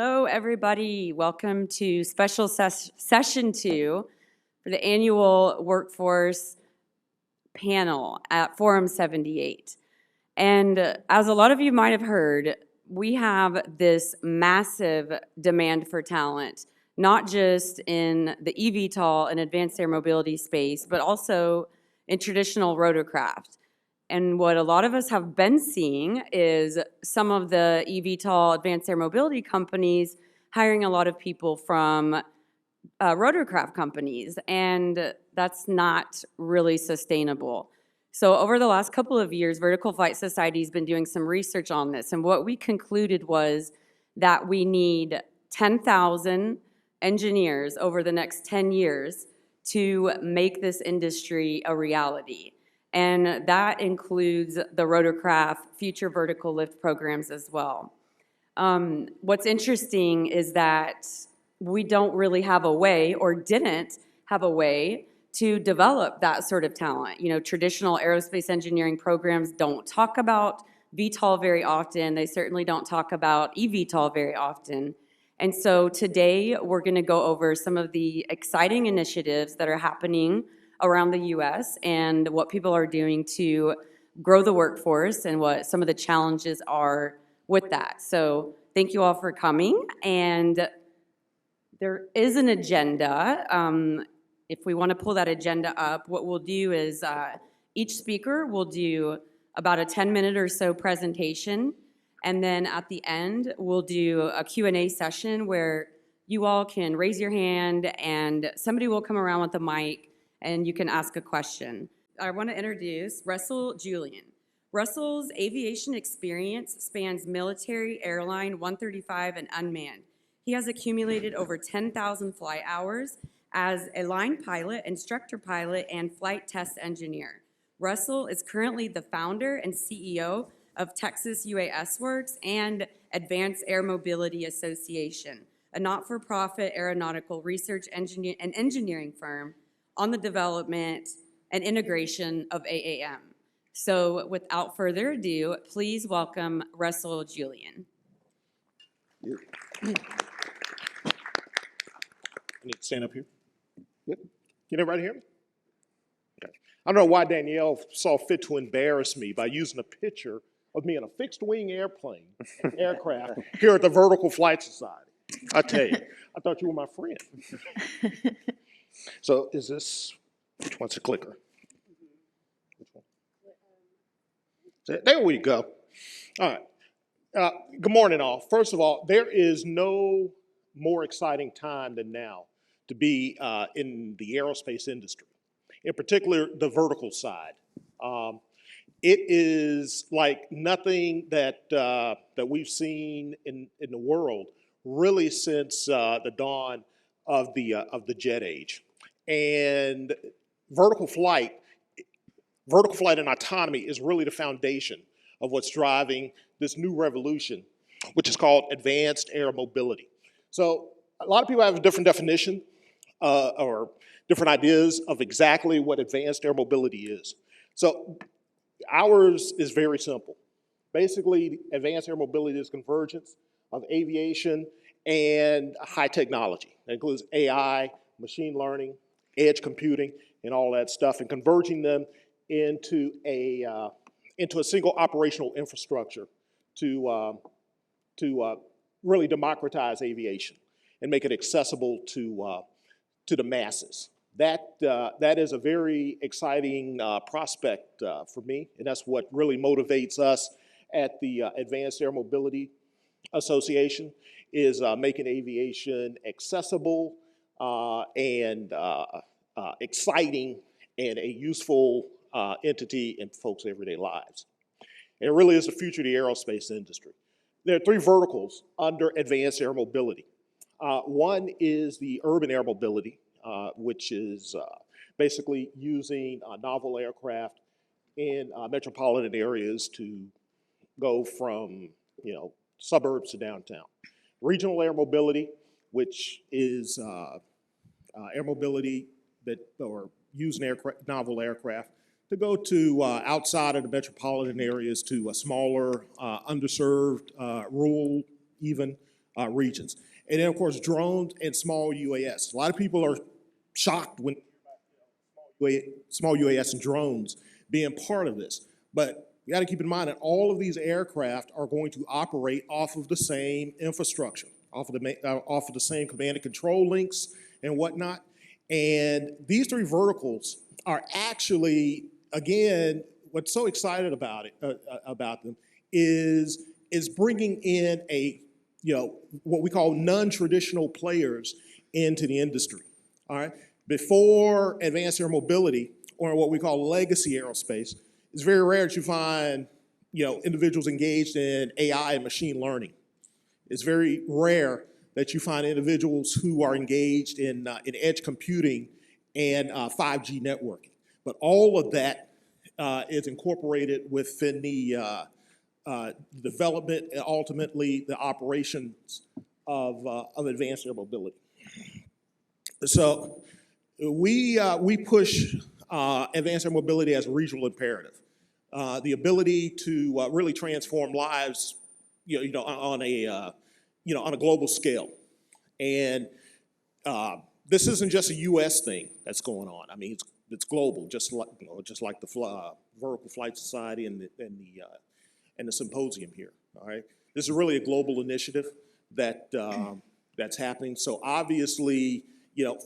Hello, everybody. Welcome to special session 2 for the annual workforce panel at Forum 78. And as a lot of you might have heard, we have this massive demand for talent, not just in the eVTOL and advanced air mobility space, but also in traditional rotorcraft. And what a lot of us have been seeing is some of the eVTOL advanced air mobility companies hiring a lot of people from rotorcraft companies, and that's not really sustainable. So over the last couple of years, Vertical Flight Society has been doing some research on this, and what we concluded was that we need 10,000 engineers over the next 10 years to make this industry a reality. And that includes the rotorcraft future vertical lift programs as well. What's interesting is that we don't really have a way, or didn't have a way, to develop that sort of talent. You know, traditional aerospace engineering programs don't talk about VTOL very often. They certainly don't talk about eVTOL very often. And so today we're going to go over some of the exciting initiatives that are happening around the U.S. and what people are doing to grow the workforce and what some of the challenges are with that. So thank you all for coming. And there is an agenda. If we want to pull that agenda up, what we'll do is each speaker will do about a 10-minute or so presentation. And then at the end, we'll do a Q&A session where you all can raise your hand and somebody will come around with a mic and you can ask a question. I want to introduce Russell Julian. Russell's aviation experience spans military, airline, 135, and unmanned. He has accumulated over 10,000 flight hours as a line pilot, instructor pilot, and flight test engineer. Russell is currently the founder and CEO of Texas UASWERX and Advanced Air Mobility Association, a not-for-profit aeronautical research and engineering firm on the development and integration of AAM. So without further ado, please welcome Russell Julian. I need to stand up here. Good. Can everybody hear me? Okay. I don't know why Danielle saw fit to embarrass me by using a picture of me in a fixed-wing aircraft here at the Vertical Flight Society. I tell you, I thought you were my friend. So is this, which one's the clicker? Which one? There we go. All right. Good morning, all. First of all, there is no more exciting time than now to be in the aerospace industry, in particular the vertical side. It is like nothing that we've seen in the world really since the dawn of the jet age. And vertical flight and autonomy is really the foundation of what's driving this new revolution, which is called advanced air mobility. So a lot of people have a different definition or different ideas of exactly what advanced air mobility is. So ours is very simple. Basically, advanced air mobility is convergence of aviation and high technology. That includes AI, machine learning, edge computing, and all that stuff, and converging them into a single operational infrastructure to really democratize aviation and make it accessible to the masses. That is a very exciting prospect for me, and that's what really motivates us at the Advanced Air Mobility Association, is making aviation accessible and exciting and a useful entity in folks' everyday lives. And it really is the future of the aerospace industry. There are 3 verticals under advanced air mobility. One is the urban air mobility, which is basically using novel aircraft in metropolitan areas to go from, suburbs to downtown. Regional air mobility, which is air mobility or using novel aircraft to go to outside of the metropolitan areas to smaller, underserved, rural, even regions. And then, of course, drones and small UAS. A lot of people are shocked when small UAS and drones being part of this. But you got to keep in mind that all of these aircraft are going to operate off of the same infrastructure, off of the same command and control links and whatnot. And these three verticals are actually, again, what's so excited about them is bringing in what we call non-traditional players into the industry. All right. Before advanced air mobility, or what we call legacy aerospace, it's very rare that you find individuals engaged in AI and machine learning. It's very rare that you find individuals who are engaged in edge computing and 5G networking. But all of that is incorporated within the development and ultimately the operations of advanced air mobility. So we push advanced air mobility as a regional imperative. The ability to really transform lives, on a global scale. And this isn't just a U.S. thing that's going on. I mean, it's global, just like the Vertical Flight Society and the symposium here. All right, this is really a global initiative that's happening. So obviously,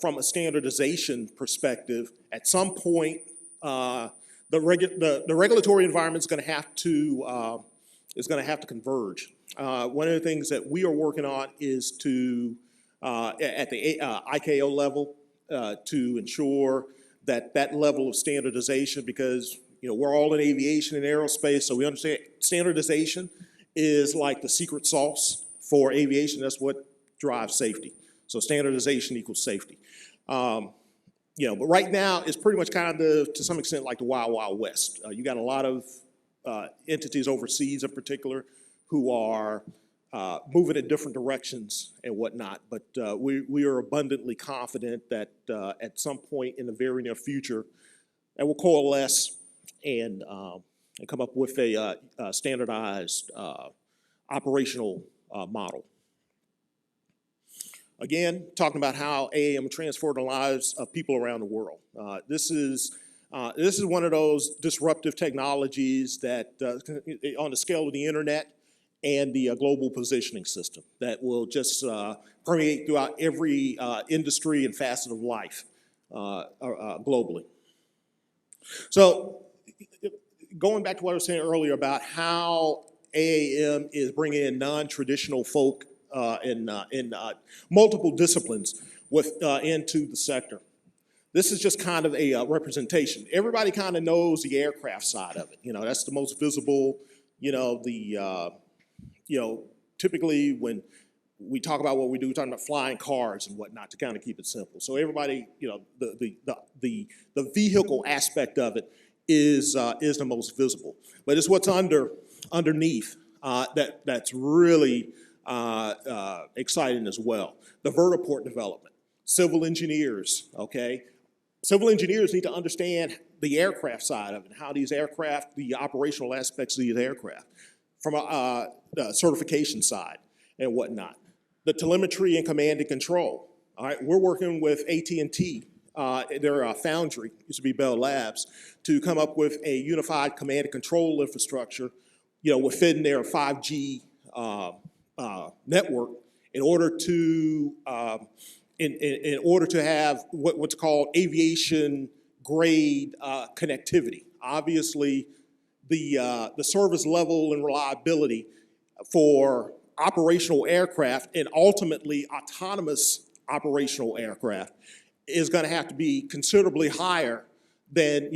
from a standardization perspective, at some point, the regulatory environment is going to have to converge. One of the things that we are working on is to at the ICAO level to ensure that level of standardization, because we're all in aviation and aerospace, so we understand standardization is like the secret sauce for aviation. That's what drives safety. So standardization equals safety. But right now it's pretty much kind of, to some extent, like the Wild Wild West. You got a lot of entities overseas in particular who are moving in different directions and whatnot. But we are abundantly confident that at some point in the very near future, that will coalesce and come up with a standardized operational model. Again, talking about how AAM transformed the lives of people around the world. This is one of those disruptive technologies that, on the scale of the internet and the global positioning system, that will just permeate throughout every industry and facet of life globally. So, going back to what I was saying earlier about how AAM is bringing in non-traditional folk in multiple disciplines into the sector. This is just kind of a representation. Everybody kind of knows the aircraft side of it. That's the most visible. Typically when we talk about what we do, we're talking about flying cars and whatnot to kind of keep it simple. So everybody, the vehicle aspect of it is the most visible. But it's what's underneath that's really exciting as well. The vertiport development, civil engineers, okay? Civil engineers need to understand the aircraft side of it, how these aircraft, the operational aspects of these aircraft, from the certification side and whatnot. The telemetry and command and control, all right? We're working with AT&T, their foundry, used to be Bell Labs, to come up with a unified command and control infrastructure, within their 5G network, in order to have what's called aviation grade connectivity. Obviously, the service level and reliability for operational aircraft and ultimately autonomous operational aircraft is going to have to be considerably higher than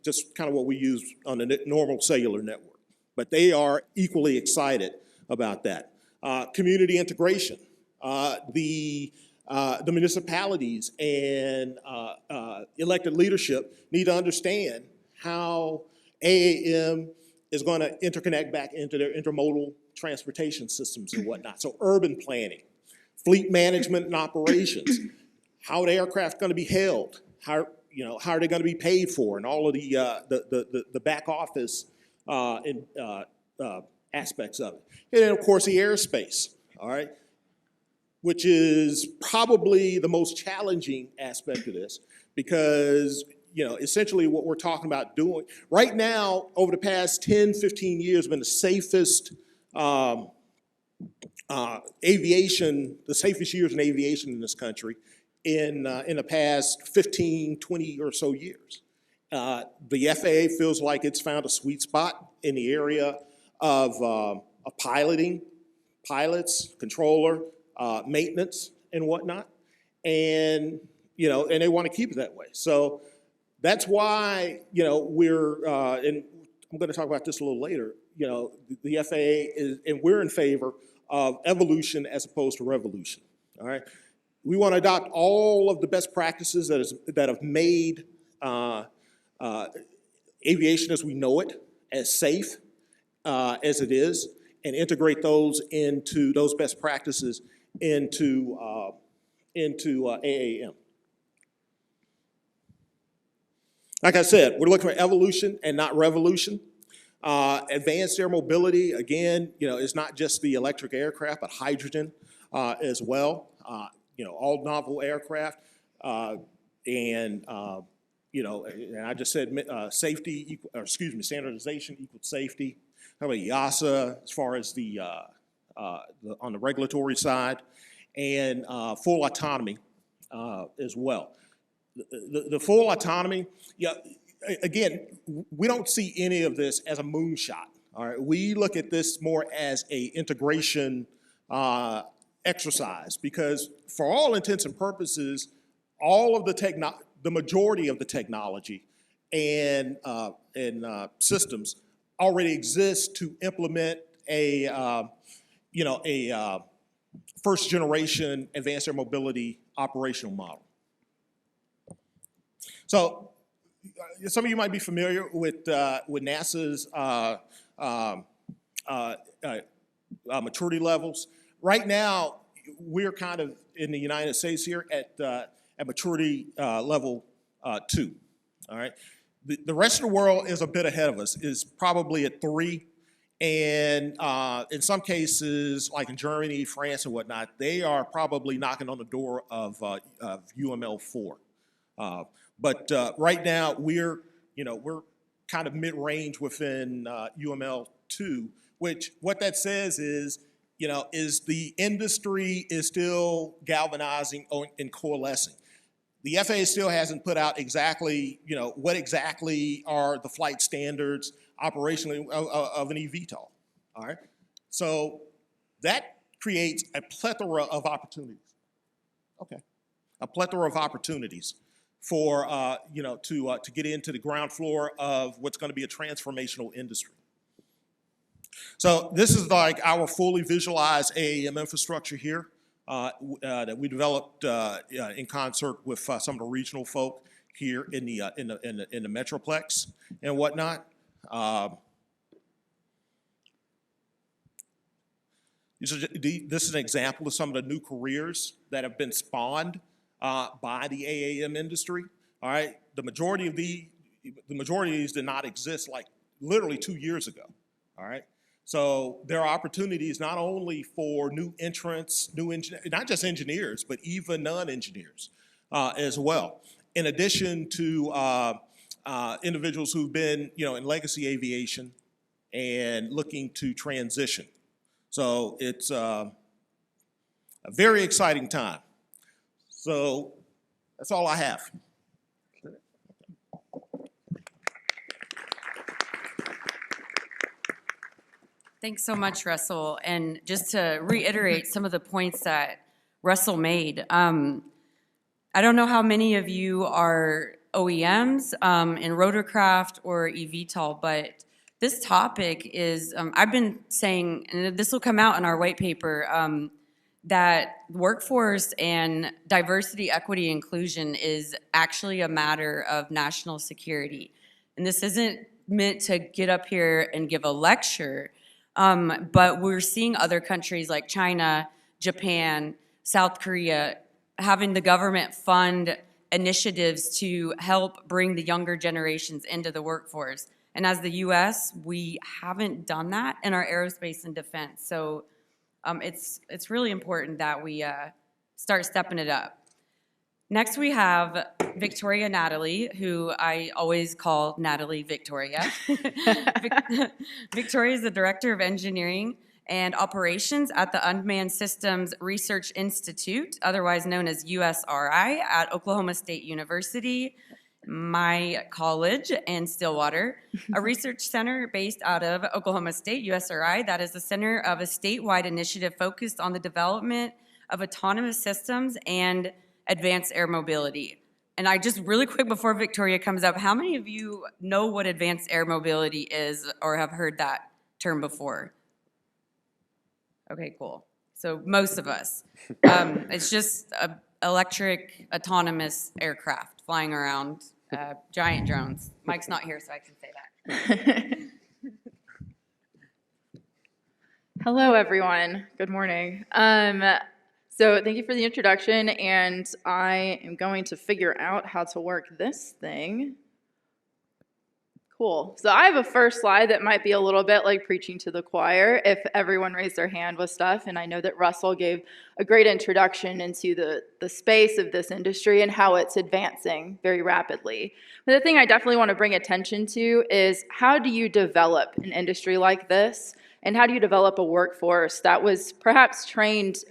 just kind of what we use on a normal cellular network. But they are equally excited about that. Community integration. The municipalities and elected leadership need to understand how AAM is going to interconnect back into their intermodal transportation systems and whatnot. So urban planning, fleet management and operations, how are the aircraft going to be held, how are they going to be paid for, and all of the back office aspects of it. And then, of course, the airspace, all right? which is probably the most challenging aspect of this, because essentially what we're talking about doing right now, over the past 10, 15 years, been the safest the safest years in aviation in this country in the past 15, 20 or so years. The FAA feels like it's found a sweet spot in the area of piloting, pilots, controller, maintenance, and whatnot, and and they want to keep it that way. So that's why we're and I'm going to talk about this a little later. The FAA is, and we're in favor of evolution as opposed to revolution. All right, we want to adopt all of the best practices that have made aviation as we know it as safe as it is, and integrate those best practices into AAM. Like I said, we're looking for evolution and not revolution. Advanced air mobility, again, is not just the electric aircraft, but hydrogen as well. All novel aircraft, and I just said safety, standardization equals safety. How about EASA as far as on the regulatory side, and full autonomy as well. The full autonomy, again, we don't see any of this as a moonshot. All right, we look at this more as a integration exercise, because for all intents and purposes, all of the majority of the technology and systems already exist to implement a first generation advanced air mobility operational model. So some of you might be familiar with NASA's maturity levels. Right now, we're kind of in the United States here at maturity level 2. All right, the rest of the world is a bit ahead of us, is probably at 3, and in some cases, like in Germany, France, and whatnot, they are probably knocking on the door of UML 4. But right now, we're kind of mid-range within UML 2, which what that says is, is the industry is still galvanizing and coalescing. The FAA still hasn't put out exactly, what exactly are the flight standards operationally of an eVTOL. All right, so that creates a plethora of opportunities. Okay, a plethora of opportunities for to get into the ground floor of what's going to be a transformational industry. So this is like our fully visualized AAM infrastructure here that we developed in concert with some of the regional folk here in the Metroplex and whatnot. This is an example of some of the new careers that have been spawned by the AAM industry. All right, the majority of these did not exist like literally 2 years ago. All right, so there are opportunities not only for new entrants, not just engineers, but even non-engineers as well. In addition to individuals who've been in legacy aviation and looking to transition. So it's a very exciting time. So that's all I have. Thanks so much, Russell. And just to reiterate some of the points that Russell made, I don't know how many of you are OEMs in Rotorcraft or eVTOL, but this topic is, I've been saying, and this will come out in our white paper, that workforce and diversity, equity, inclusion is actually a matter of national security. And this isn't meant to get up here and give a lecture, but we're seeing other countries like China, Japan, South Korea, having the government fund initiatives to help bring the younger generations into the workforce. And as the US, we haven't done that in our aerospace and defense. So It's really important that we start stepping it up. Next, we have Victoria Natalie, who I always call Natalie Victoria. Victoria is the Director of Engineering and Operations at the Unmanned Systems Research Institute, otherwise known as USRI, at Oklahoma State University, my college in Stillwater, a research center based out of Oklahoma State, USRI, that is the center of a statewide initiative focused on the development of autonomous systems and advanced air mobility. And I just really quick before Victoria comes up, how many of you know what advanced air mobility is or have heard that term before? Okay, cool. So most of us. It's just electric autonomous aircraft flying around, giant drones. Mike's not here, so I can say that. Hello, everyone. Good morning. So thank you for the introduction, and I am going to figure out how to work this thing. Cool. So I have a first slide that might be a little bit like preaching to the choir if everyone raised their hand with stuff, and I know that Russell gave a great introduction into the space of this industry and how it's advancing very rapidly. But the thing I definitely want to bring attention to is how do you develop an industry like this, and how do you develop a workforce that was perhaps trained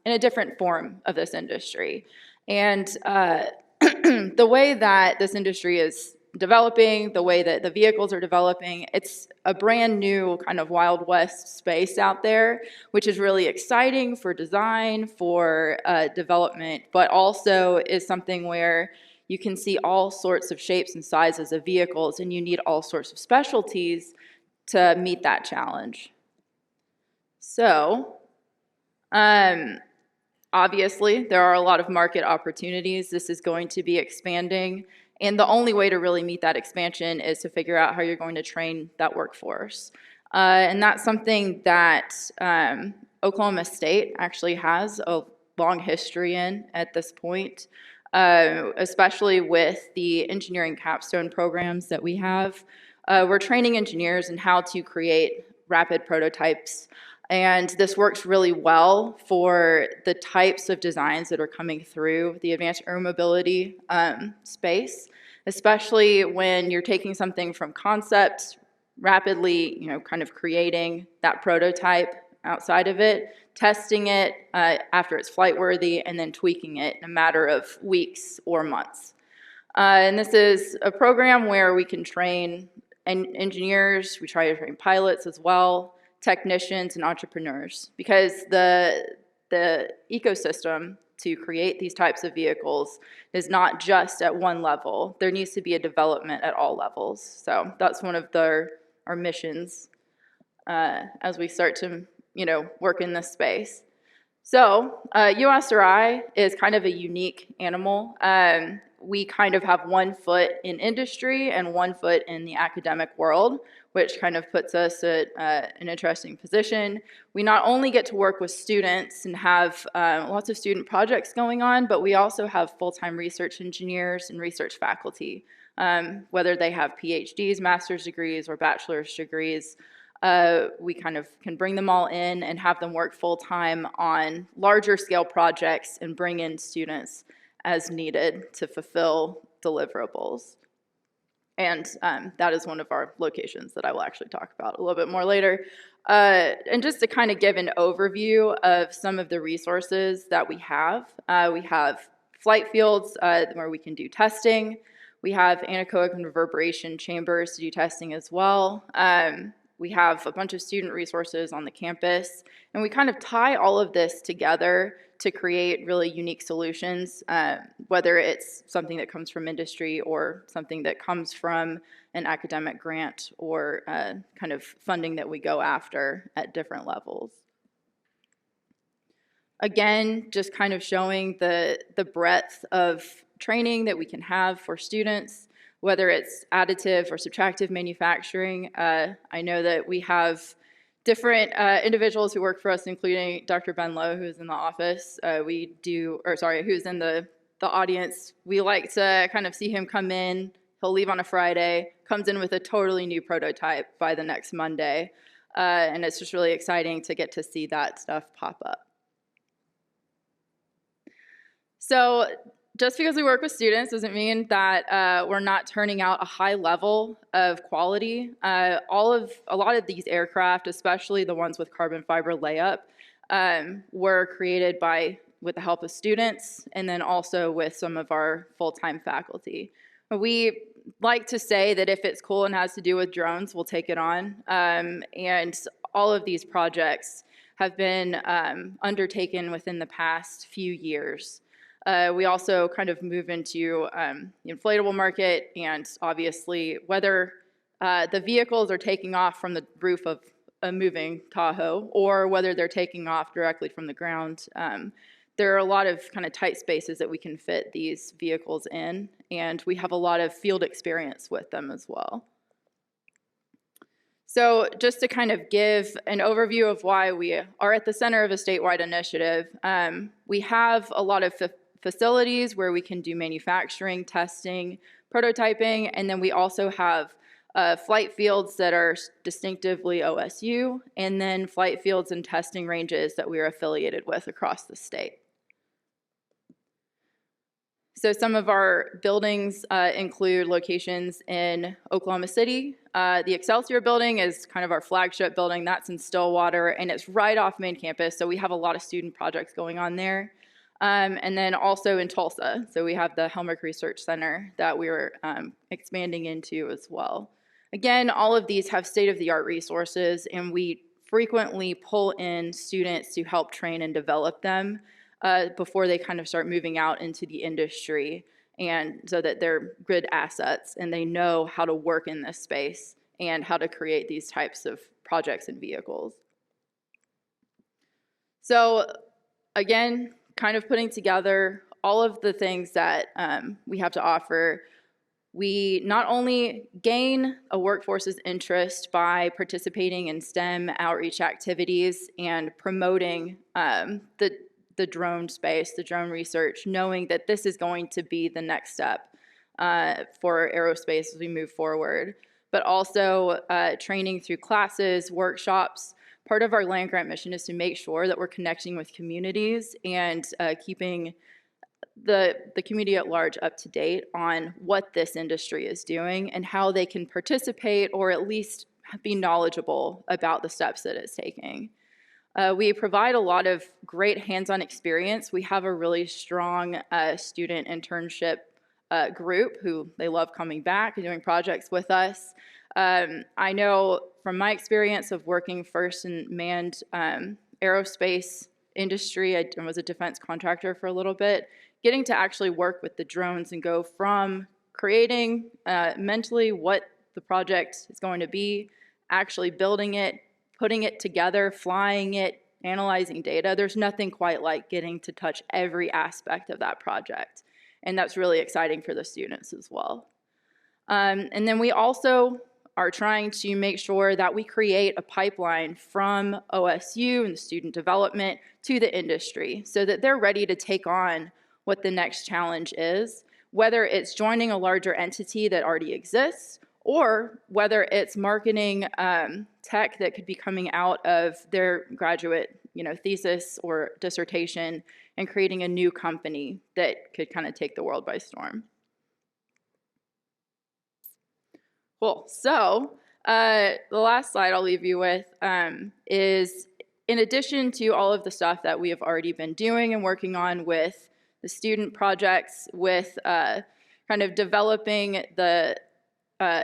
in a different form of this industry. And the way that this industry is developing, the way that the vehicles are developing, it's a brand new kind of Wild West space out there, which is really exciting for design, for development, but also is something where you can see all sorts of shapes and sizes of vehicles, and you need all sorts of specialties to meet that challenge. So, obviously, there are a lot of market opportunities. This is going to be expanding, and the only way to really meet that expansion is to figure out how you're going to train that workforce. And that's something that Oklahoma State actually has a long history in at this point, especially with the engineering capstone programs that we have. We're training engineers in how to create rapid prototypes. And this works really well for the types of designs that are coming through the advanced air mobility space, especially when you're taking something from concept, rapidly, kind of creating that prototype outside of it, testing it after it's flight worthy, and then tweaking it in a matter of weeks or months. And this is a program where we can train engineers, we try to train pilots as well, technicians, and entrepreneurs, because the ecosystem to create these types of vehicles is not just at one level. There needs to be a development at all levels. So that's one of our missions as we start to work in this space. So USRI is kind of a unique animal. We kind of have 1 foot in industry and 1 foot in the academic world, which kind of puts us at an interesting position. We not only get to work with students and have lots of student projects going on, but we also have full-time research engineers and research faculty, whether they have PhDs, master's degrees, or bachelor's degrees. We kind of can bring them all in and have them work full-time on larger scale projects and bring in students as needed to fulfill deliverables. And that is one of our locations that I will actually talk about a little bit more later. And just to kind of give an overview of some of the resources that we have flight fields where we can do testing. We have anechoic and reverberation chambers to do testing as well. We have a bunch of student resources on the campus, and we kind of tie all of this together to create really unique solutions, whether it's something that comes from industry or something that comes from an academic grant or kind of funding that we go after at different levels. Again, just kind of showing the breadth of training that we can have for students, whether it's additive or subtractive manufacturing. I know that we have different individuals who work for us, including Dr. Ben Lowe, who's in the office. Who's in the audience. We like to kind of see him come in. He'll leave on a Friday, comes in with a totally new prototype by the next Monday. And it's just really exciting to get to see that stuff pop up. So just because we work with students doesn't mean that we're not turning out a high level of quality. A lot of these aircraft, especially the ones with carbon fiber layup, were created with the help of students and then also with some of our full-time faculty. We like to say that if it's cool and has to do with drones, we'll take it on. And all of these projects have been undertaken within the past few years. We also kind of move into the inflatable market, and obviously whether the vehicles are taking off from the roof of a moving Tahoe or whether they're taking off directly from the ground, there are a lot of kind of tight spaces that we can fit these vehicles in, and we have a lot of field experience with them as well. So just to kind of give an overview of why we are at the center of a statewide initiative, we have a lot of facilities where we can do manufacturing, testing, prototyping, and then we also have flight fields that are distinctively OSU, and then flight fields and testing ranges that we are affiliated with across the state. So some of our buildings include locations in Oklahoma City. The Excelsior building is kind of our flagship building. That's in Stillwater, and it's right off main campus, so we have a lot of student projects going on there. And then also in Tulsa, so we have the Helmerich Research Center that we're expanding into as well. Again, all of these have state-of-the-art resources, and we frequently pull in students to help train and develop them before they kind of start moving out into the industry, and so that they're good assets and they know how to work in this space and how to create these types of projects and vehicles. So again, kind of putting together all of the things that we have to offer. We not only gain a workforce's interest by participating in STEM outreach activities and promoting the drone space, the drone research, knowing that this is going to be the next step for aerospace as we move forward, but also training through classes, workshops. Part of our land grant mission is to make sure that we're connecting with communities and keeping the community at large up to date on what this industry is doing and how they can participate or at least be knowledgeable about the steps that it's taking. We provide a lot of great hands-on experience. We have a really strong student internship group who they love coming back and doing projects with us. I know from my experience of working first in manned aerospace industry, I was a defense contractor for a little bit, getting to actually work with the drones and go from creating mentally what the project is going to be, actually building it, putting it together, flying it, analyzing data. There's nothing quite like getting to touch every aspect of that project. And that's really exciting for the students as well. And then we also are trying to make sure that we create a pipeline from OSU and the student development to the industry so that they're ready to take on what the next challenge is, whether it's joining a larger entity that already exists or whether it's marketing tech that could be coming out of their graduate thesis or dissertation and creating a new company that could kind of take the world by storm. Cool. So the last slide I'll leave you with is, in addition to all of the stuff that we have already been doing and working on with the student projects, with kind of developing the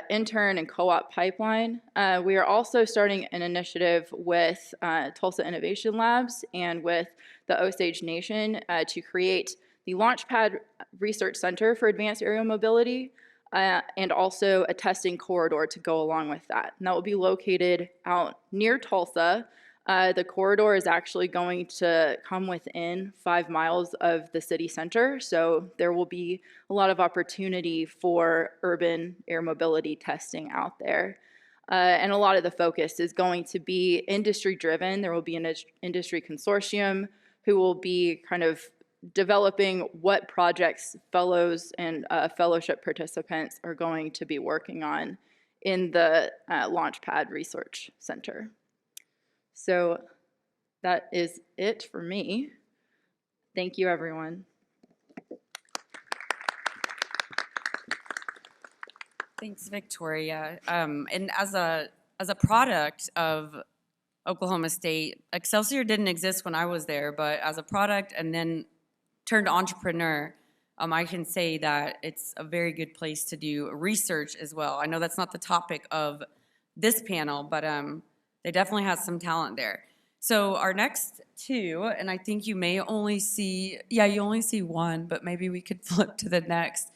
intern and co-op pipeline, we are also starting an initiative with Tulsa Innovation Labs and with the Osage Nation to create the Launchpad Research Center for Advanced Aerial Mobility, and also a testing corridor to go along with that. And that will be located out near Tulsa. The corridor is actually going to come within 5 miles of the city center, so there will be a lot of opportunity for urban air mobility testing out there. And a lot of the focus is going to be industry-driven. There will be an industry consortium who will be kind of developing what projects fellows and fellowship participants are going to be working on in the Launchpad Research Center. So that is it for me. Thank you, everyone. Thanks, Victoria. And as a product of Oklahoma State, Excelsior didn't exist when I was there, but as a product and then turned entrepreneur, I can say that it's a very good place to do research as well. I know that's not the topic of this panel, but they definitely have some talent there. So our next two, and I think you may only see, you only see one, but maybe we could flip to the next.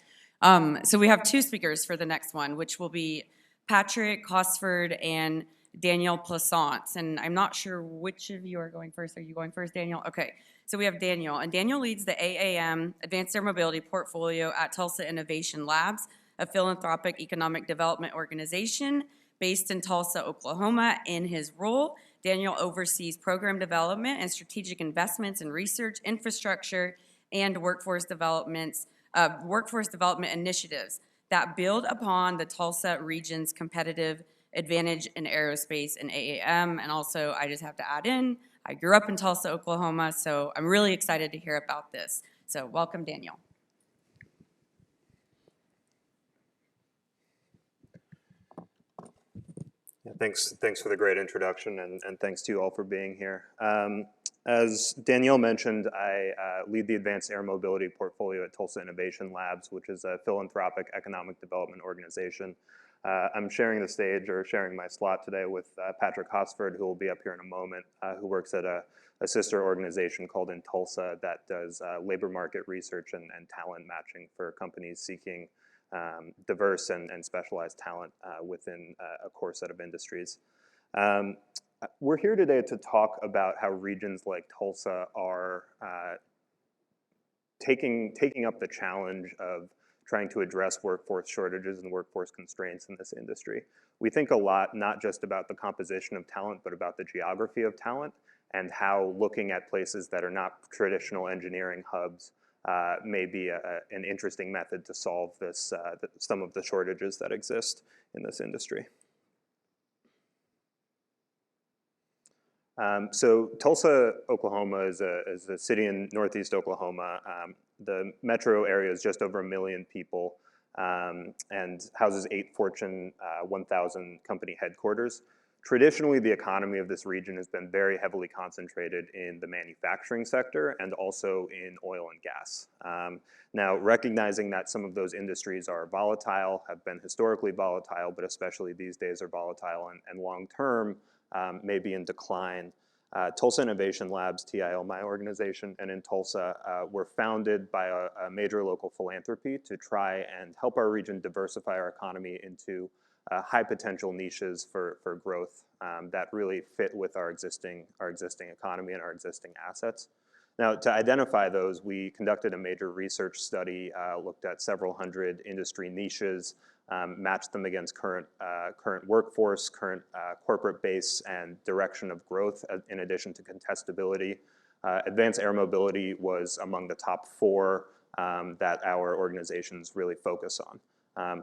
So we have two speakers for the next one, which will be Patrick Hosford and Danielle Plaisance. And I'm not sure which of you are going first. Are you going first, Danielle? Okay. So we have Danielle, and Danielle leads the AAM, Advanced Air Mobility Portfolio at Tulsa Innovation Labs, a philanthropic economic development organization based in Tulsa, Oklahoma. In his role, Danielle oversees program development and strategic investments in research, infrastructure, and workforce development initiatives that build upon the Tulsa region's competitive advantage in aerospace and AAM. And also, I just have to add in, I grew up in Tulsa, Oklahoma, so I'm really excited to hear about this. So welcome, Danielle. Yeah, thanks for the great introduction, and thanks to you all for being here. As Danielle mentioned, I lead the Advanced Air Mobility Portfolio at Tulsa Innovation Labs, which is a philanthropic economic development organization. I'm sharing the stage, or sharing my slot today, with Patrick Hosford, who will be up here in a moment, who works at a sister organization called inTulsa that does labor market research and talent matching for companies seeking diverse and specialized talent within a core set of industries. We're here today to talk about how regions like Tulsa are taking up the challenge of trying to address workforce shortages and workforce constraints in this industry. We think a lot not just about the composition of talent, but about the geography of talent, and how looking at places that are not traditional engineering hubs may be an interesting method to solve this, some of the shortages that exist in this industry. So Tulsa, Oklahoma is a city in northeast Oklahoma. The metro area is just over 1 million people and houses 8 Fortune 1000 company headquarters. Traditionally, the economy of this region has been very heavily concentrated in the manufacturing sector and also in oil and gas. Now, recognizing that some of those industries are volatile, have been historically volatile, but especially these days are volatile and long-term may be in decline, Tulsa Innovation Labs, TIL, my organization, and inTulsa were founded by a major local philanthropy to try and help our region diversify our economy into high potential niches for growth that really fit with our existing economy and our existing assets. Now, to identify those, we conducted a major research study, looked at several hundred industry niches, matched them against current workforce, current corporate base, and direction of growth, in addition to contestability. Advanced air mobility was among the top 4 that our organizations really focus on.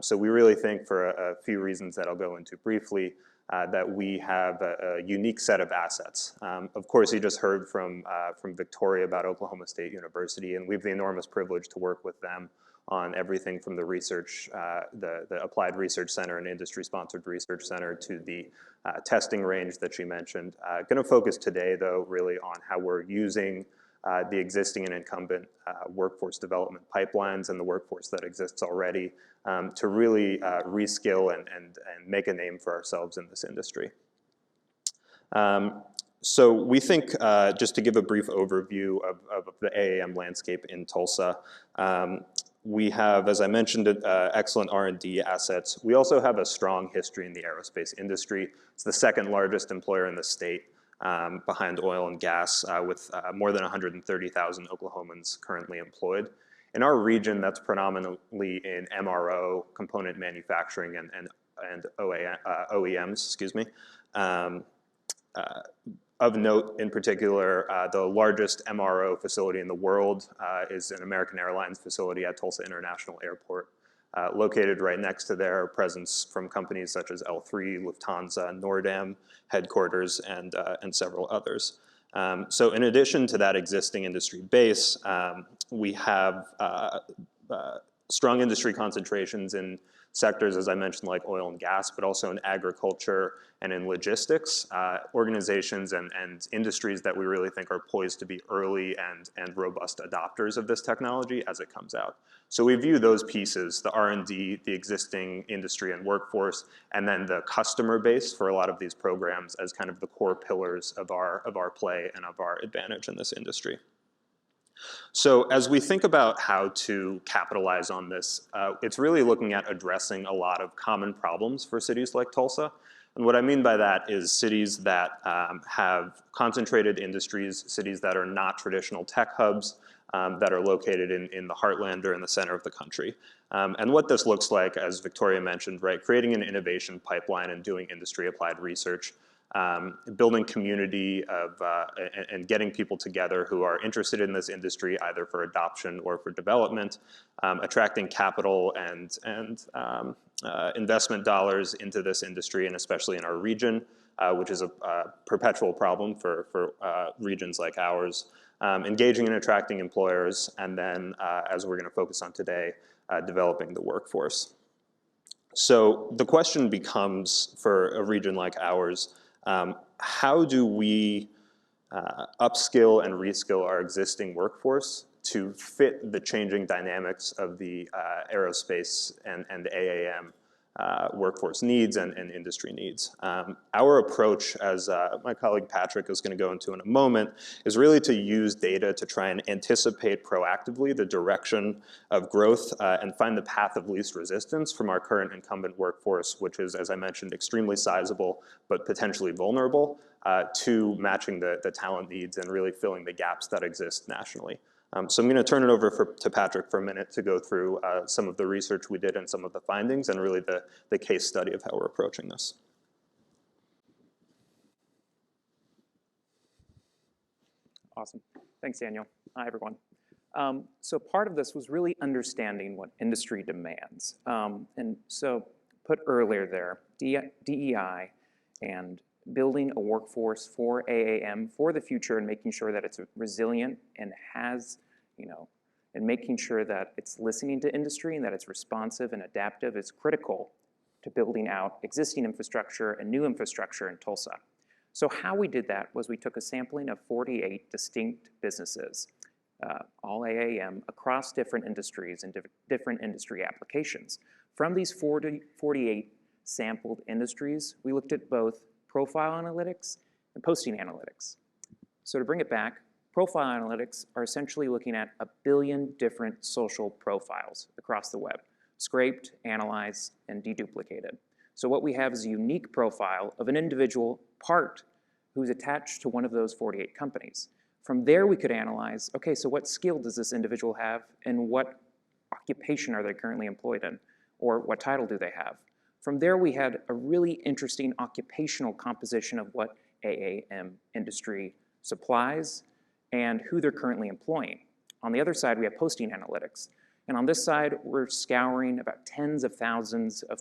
So we really think, for a few reasons that I'll go into briefly, that we have a unique set of assets. Of course, you just heard from Victoria about Oklahoma State University, and we have the enormous privilege to work with them on everything from the research, the Applied Research Center and industry-sponsored research center to the testing range that she mentioned. Going to focus today, though, really on how we're using the existing and incumbent workforce development pipelines and the workforce that exists already to really reskill and make a name for ourselves in this industry. So we think, just to give a brief overview of the AAM landscape in Tulsa, we have, as I mentioned, excellent R&D assets. We also have a strong history in the aerospace industry. It's the 2nd largest employer in the state, behind oil and gas, with more than 130,000 Oklahomans currently employed. In our region, that's predominantly in MRO, component manufacturing, and OEMs, excuse me. Of note, in particular, the largest MRO facility in the world is an American Airlines facility at Tulsa International Airport. Located right next to there are presence from companies such as L3, Lufthansa, Nordam headquarters, and several others. So in addition to that existing industry base, we have strong industry concentrations in sectors, as I mentioned, like oil and gas, but also in agriculture and in logistics, organizations and industries that we really think are poised to be early and robust adopters of this technology as it comes out. So we view those pieces, the R&D, the existing industry and workforce, and then the customer base for a lot of these programs as kind of the core pillars of our play and of our advantage in this industry. So as we think about how to capitalize on this, it's really looking at addressing a lot of common problems for cities like Tulsa. And what I mean by that is cities that have concentrated industries, cities that are not traditional tech hubs, that are located in the heartland or in the center of the country. And what this looks like, as Victoria mentioned, right, creating an innovation pipeline and doing industry applied research, building community of, and getting people together who are interested in this industry either for adoption or for development, attracting capital and investment dollars into this industry, and especially in our region, which is a perpetual problem for regions like ours, engaging and attracting employers, and then, as we're going to focus on today, developing the workforce. So the question becomes, for a region like ours, how do we upskill and reskill our existing workforce to fit the changing dynamics of the aerospace and AAM workforce needs and industry needs? Our approach, as my colleague Patrick is going to go into in a moment, is really to use data to try and anticipate proactively the direction of growth and find the path of least resistance from our current incumbent workforce, which is, as I mentioned, extremely sizable but potentially vulnerable, to matching the talent needs and really filling the gaps that exist nationally. So I'm going to turn it over to Patrick for a minute to go through some of the research we did and some of the findings and really the case study of how we're approaching this. Awesome. Thanks, Daniel. Hi, everyone. So part of this was really understanding what industry demands. And so put earlier there, DEI and building a workforce for AAM for the future and making sure that it's resilient and has, and making sure that it's listening to industry and that it's responsive and adaptive is critical to building out existing infrastructure and new infrastructure in Tulsa. So how we did that was we took a sampling of 48 distinct businesses, all AAM, across different industries and different industry applications. From these 48 sampled industries, we looked at both profile analytics and posting analytics. So to bring it back, profile analytics are essentially looking at 1 billion different social profiles across the web, scraped, analyzed, and deduplicated. So what we have is a unique profile of an individual part who's attached to one of those 48 companies. From there, we could analyze, okay, so what skill does this individual have and what occupation are they currently employed in, or what title do they have? From there, we had a really interesting occupational composition of what AAM industry supplies and who they're currently employing. On the other side, we have posting analytics. And on this side, we're scouring about tens of thousands of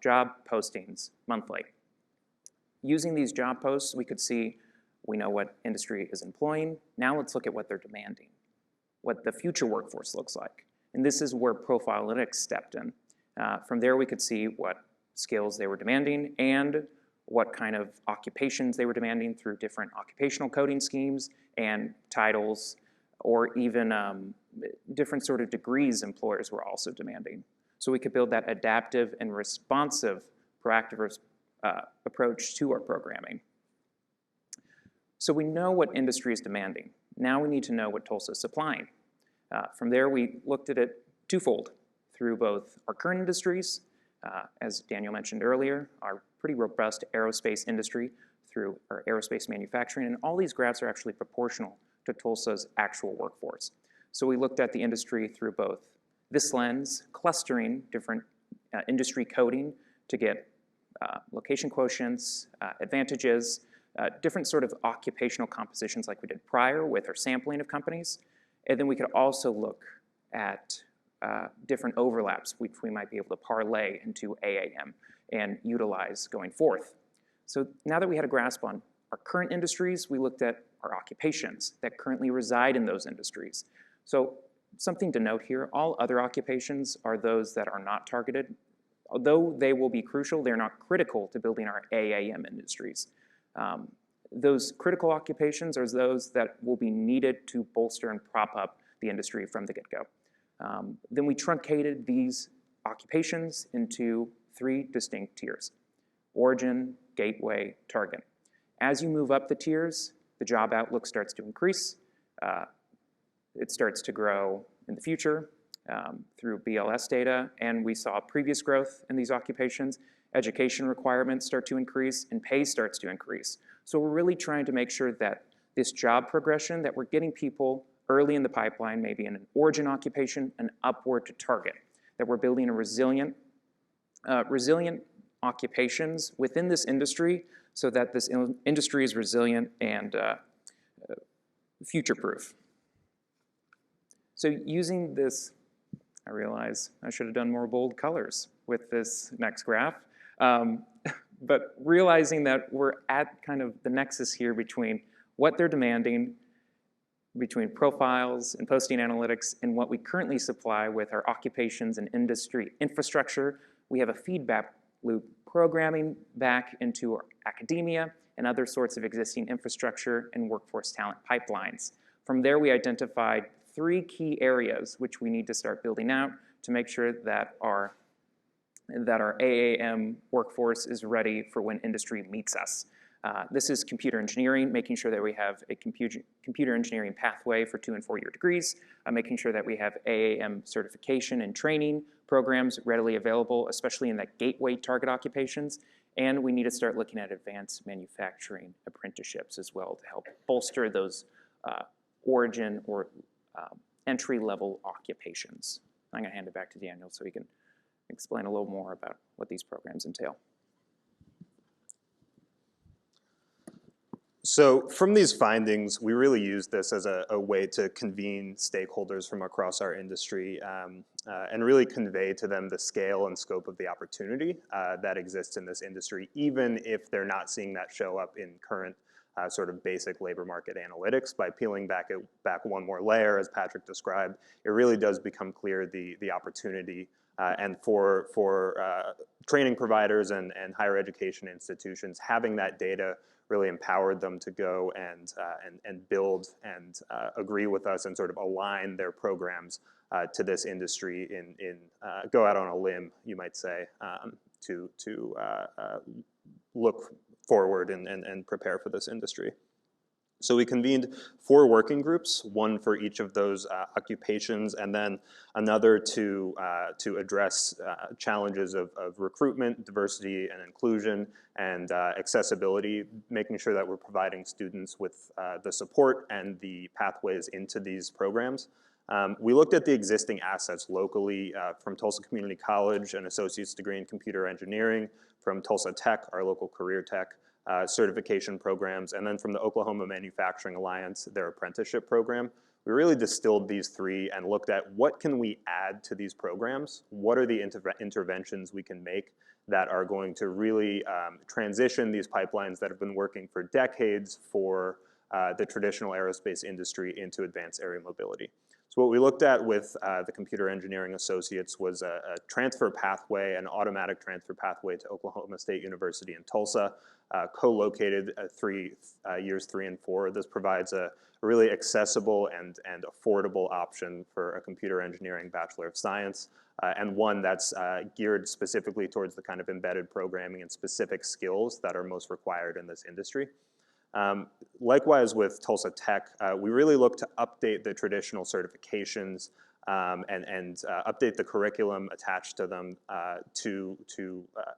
job postings monthly. Using these job posts, we could see, we know what industry is employing. Now let's look at what they're demanding, what the future workforce looks like. And this is where profile analytics stepped in. From there, we could see what skills they were demanding and what kind of occupations they were demanding through different occupational coding schemes and titles, or even different sort of degrees employers were also demanding. So we could build that adaptive and responsive, proactive approach to our programming. So we know what industry is demanding. Now we need to know what Tulsa is supplying. From there, we looked at it twofold, through both our current industries, as Daniel mentioned earlier, our pretty robust aerospace industry through our aerospace manufacturing, and all these graphs are actually proportional to Tulsa's actual workforce. So we looked at the industry through both this lens, clustering different industry coding to get location quotients, advantages, different sort of occupational compositions like we did prior with our sampling of companies. And then we could also look at different overlaps which we might be able to parlay into AAM and utilize going forth. So now that we had a grasp on our current industries, we looked at our occupations that currently reside in those industries. So something to note here, all other occupations are those that are not targeted. Although they will be crucial, they're not critical to building our AAM industries. Those critical occupations are those that will be needed to bolster and prop up the industry from the get-go. Then we truncated these occupations into 3 distinct tiers: origin, gateway, target. As you move up the tiers, the job outlook starts to increase. It starts to grow in the future through BLS data, and we saw previous growth in these occupations. Education requirements start to increase, and pay starts to increase. So we're really trying to make sure that this job progression, that we're getting people early in the pipeline, maybe in an origin occupation, and upward to target, that we're building a resilient occupations within this industry so that this industry is resilient and future-proof. So using this, I realize I should have done more bold colors with this next graph, but realizing that we're at kind of the nexus here between what they're demanding, between profiles and posting analytics, and what we currently supply with our occupations and industry infrastructure. We have a feedback loop programming back into our academia and other sorts of existing infrastructure and workforce talent pipelines. From there, we identified 3 key areas which we need to start building out to make sure that our AAM workforce is ready for when industry meets us. This is computer engineering, making sure that we have a computer engineering pathway for 2- and 4-year degrees, making sure that we have AAM certification and training programs readily available, especially in that gateway target occupations, and we need to start looking at advanced manufacturing apprenticeships as well to help bolster those origin or entry-level occupations. I'm going to hand it back to Daniel so he can explain a little more about what these programs entail. So from these findings, we really use this as a way to convene stakeholders from across our industry and really convey to them the scale and scope of the opportunity that exists in this industry, even if they're not seeing that show up in current sort of basic labor market analytics. By peeling back one more layer, as Patrick described, it really does become clear the opportunity and for training providers and higher education institutions, having that data really empowered them to go and build and agree with us and sort of align their programs to this industry go out on a limb, you might say, to look forward and prepare for this industry. So we convened 4 working groups, one for each of those occupations, and then another to address challenges of recruitment, diversity and inclusion, and accessibility, making sure that we're providing students with the support and the pathways into these programs. We looked at the existing assets locally from Tulsa Community College, an associate's degree in computer engineering, from Tulsa Tech, our local career tech, certification programs, and then from the Oklahoma Manufacturing Alliance, their apprenticeship program. We really distilled these 3 and looked at what can we add to these programs, what are the interventions we can make that are going to really transition these pipelines that have been working for decades for the traditional aerospace industry into advanced air mobility. So what we looked at with the computer engineering associates was a transfer pathway, an automatic transfer pathway to Oklahoma State University in Tulsa, co-located years 3 and 4. This provides a really accessible and affordable option for a computer engineering Bachelor of Science, and one that's geared specifically towards the kind of embedded programming and specific skills that are most required in this industry. Likewise with Tulsa Tech, we really look to update the traditional certifications and update the curriculum attached to them to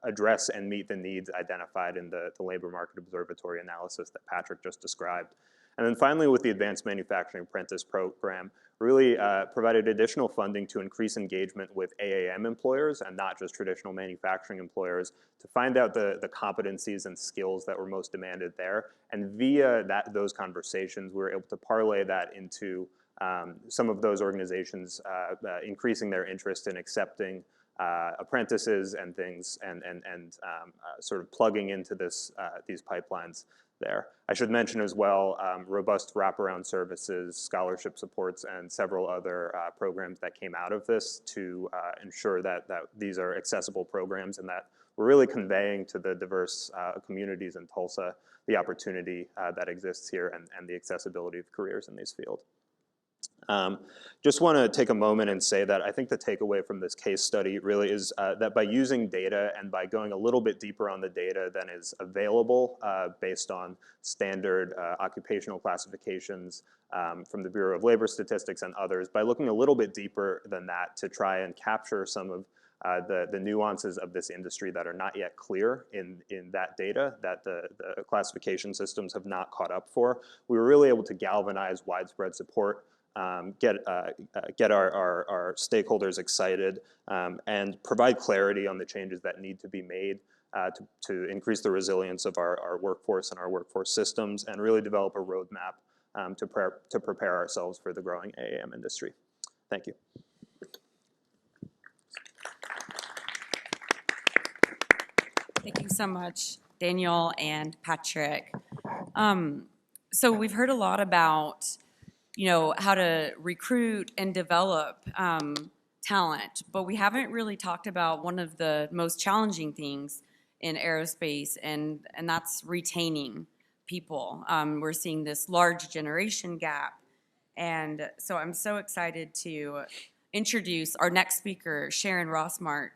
address and meet the needs identified in the labor market observatory analysis that Patrick just described. And then finally, with the Advanced Manufacturing Apprentice Program, really provided additional funding to increase engagement with AAM employers and not just traditional manufacturing employers to find out the competencies and skills that were most demanded there. And via those conversations, we were able to parlay that into some of those organizations increasing their interest in accepting apprentices and things, and sort of plugging into these pipelines there. I should mention as well robust wraparound services, scholarship supports, and several other programs that came out of this to ensure that these are accessible programs and that we're really conveying to the diverse communities in Tulsa the opportunity that exists here and the accessibility of careers in these fields. Just want to take a moment and say that I think the takeaway from this case study really is that by using data and by going a little bit deeper on the data than is available based on standard occupational classifications from the Bureau of Labor Statistics and others, by looking a little bit deeper than that to try and capture some of the nuances of this industry that are not yet clear in that data that the classification systems have not caught up for, we were really able to galvanize widespread support, get our stakeholders excited, and provide clarity on the changes that need to be made to increase the resilience of our workforce and our workforce systems, and really develop a roadmap to prepare ourselves for the growing AAM industry. Thank you. Thank you so much, Daniel and Patrick. So we've heard a lot about, how to recruit and develop talent, but we haven't really talked about one of the most challenging things in aerospace, and that's retaining people. We're seeing this large generation gap, and so I'm so excited to introduce our next speaker, Sharon Rossmark.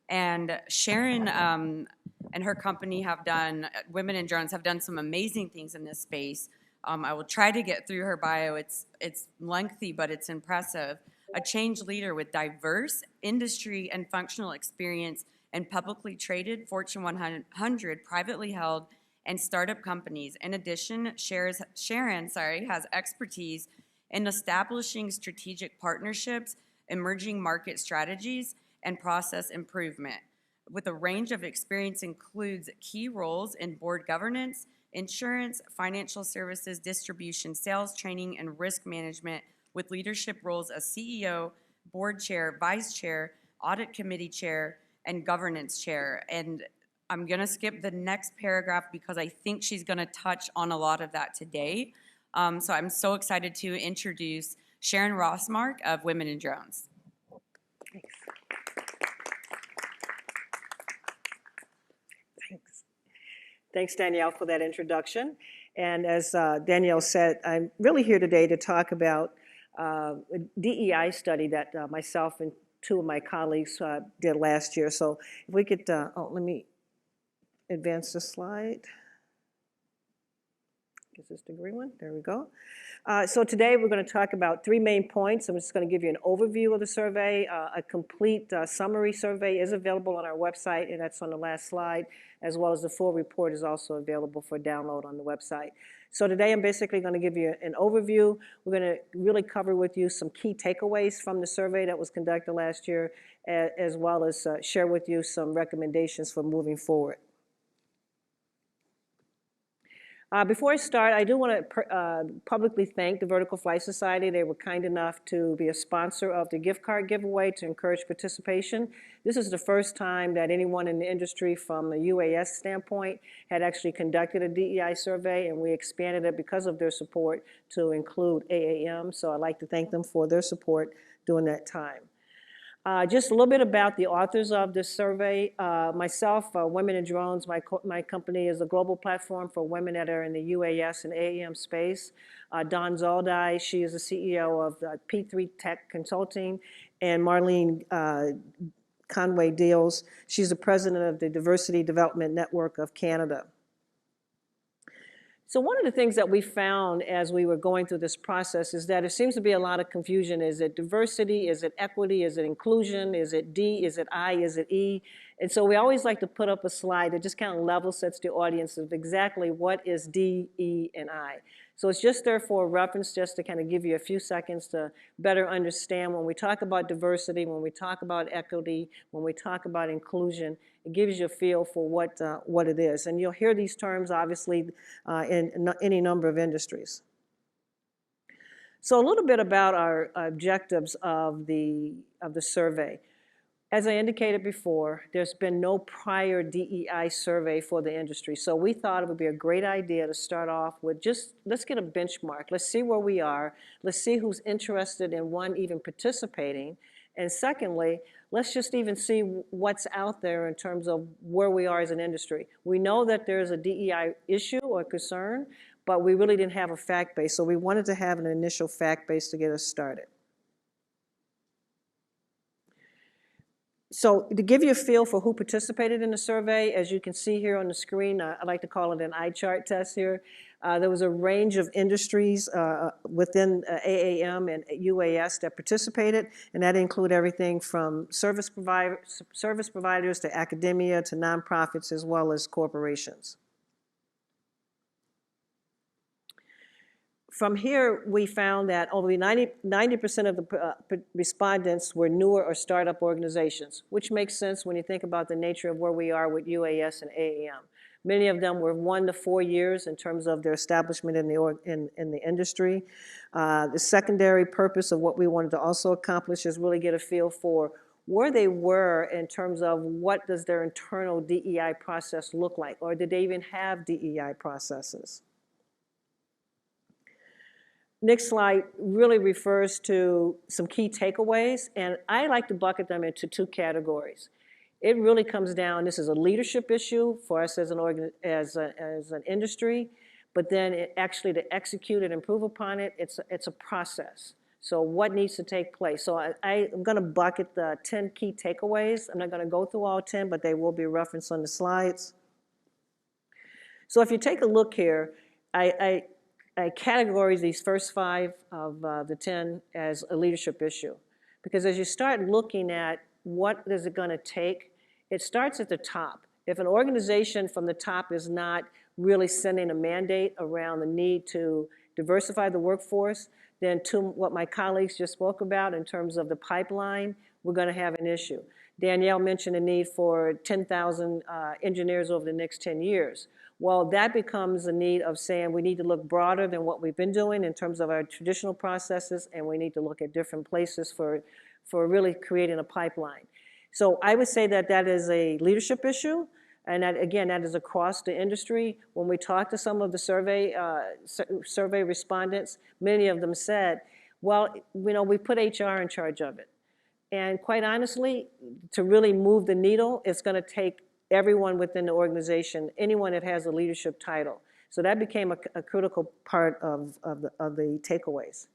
And Sharon and her company have done, Women in Drones have done some amazing things in this space. I will try to get through her bio. It's lengthy, but it's impressive. A change leader with diverse industry and functional experience and publicly traded Fortune 100 privately held and startup companies. In addition, Sharon has expertise in establishing strategic partnerships, emerging market strategies, and process improvement. With a range of experience includes key roles in board governance, insurance, financial services, distribution, sales, training, and risk management, with leadership roles as CEO, board chair, vice chair, audit committee chair, and governance chair. And I'm gonna skip the next paragraph because I think she's gonna touch on a lot of that today. So I'm so excited to introduce Sharon Rossmark of Women in Drones. Thanks, Danielle, for that introduction. And as Danielle said, I'm really here today to talk about a DEI study that myself and two of my colleagues did last year. So if we could, let me advance the slide. Is this the green one? There we go. So today we're going to talk about three main points. I'm just going to give you an overview of the survey. A complete summary survey is available on our website, and that's on the last slide, as well as the full report is also available for download on the website. So today I'm basically going to give you an overview. We're going to really cover with you some key takeaways from the survey that was conducted last year, as well as share with you some recommendations for moving forward. Before I start, I do want to publicly thank the Vertical Flight Society. They were kind enough to be a sponsor of the gift card giveaway to encourage participation. This is the first time that anyone in the industry from a UAS standpoint had actually conducted a DEI survey, and we expanded it because of their support to include AAM. So I'd like to thank them for their support during that time. Just a little bit about the authors of this survey. Myself, Women in Drones, my company is a global platform for women that are in the UAS and AAM space. Dawn Zaldai, she is the CEO of P3 Tech Consulting, and Marlene Conway Deals, she's the president of the Diversity Development Network of Canada. So one of the things that we found as we were going through this process is that there seems to be a lot of confusion. Is it diversity? Is it equity? Is it inclusion? Is it D? Is it I? Is it E? And so we always like to put up a slide that just kind of level sets the audience of exactly what is D, E, and I. So it's just there for reference, just to kind of give you a few seconds to better understand when we talk about diversity, when we talk about equity, when we talk about inclusion, it gives you a feel for what it is. And you'll hear these terms, obviously, in any number of industries. So a little bit about our objectives of the survey. As I indicated before, there's been no prior DEI survey for the industry. So we thought it would be a great idea to start off with just, let's get a benchmark. Let's see where we are. Let's see who's interested in, one, even participating. And secondly, let's just even see what's out there in terms of where we are as an industry. We know that there's a DEI issue or concern, but we really didn't have a fact base. So we wanted to have an initial fact base to get us started. So to give you a feel for who participated in the survey, as you can see here on the screen, I like to call it an eye chart test here. There was a range of industries within AAM and UAS that participated, and that included everything from service providers to academia to nonprofits as well as corporations. From here, we found that only 90% of the respondents were newer or startup organizations, which makes sense when you think about the nature of where we are with UAS and AAM. Many of them were 1 to 4 years in terms of their establishment in the industry. The secondary purpose of what we wanted to also accomplish is really get a feel for where they were in terms of what does their internal DEI process look like, or did they even have DEI processes? Next slide really refers to some key takeaways, and I like to bucket them into 2 categories. It really comes down, this is a leadership issue for us as an industry, but then actually to execute and improve upon it, it's a process. So what needs to take place? So I'm going to bucket the 10 key takeaways. I'm not going to go through all 10, but they will be referenced on the slides. So if you take a look here, I categorize these first 5 of the 10 as a leadership issue. Because as you start looking at what is it going to take, it starts at the top. If an organization from the top is not really sending a mandate around the need to diversify the workforce, then to what my colleagues just spoke about in terms of the pipeline, we're going to have an issue. Danielle mentioned the need for 10,000 engineers over the next 10 years. Well, that becomes a need of saying we need to look broader than what we've been doing in terms of our traditional processes, and we need to look at different places for really creating a pipeline. So I would say that that is a leadership issue, and that, again, that is across the industry. When we talked to some of the survey respondents, many of them said, well, you know, we put HR in charge of it. And quite honestly, to really move the needle, it's going to take everyone within the organization, anyone that has a leadership title. So that became a critical part of the takeaways.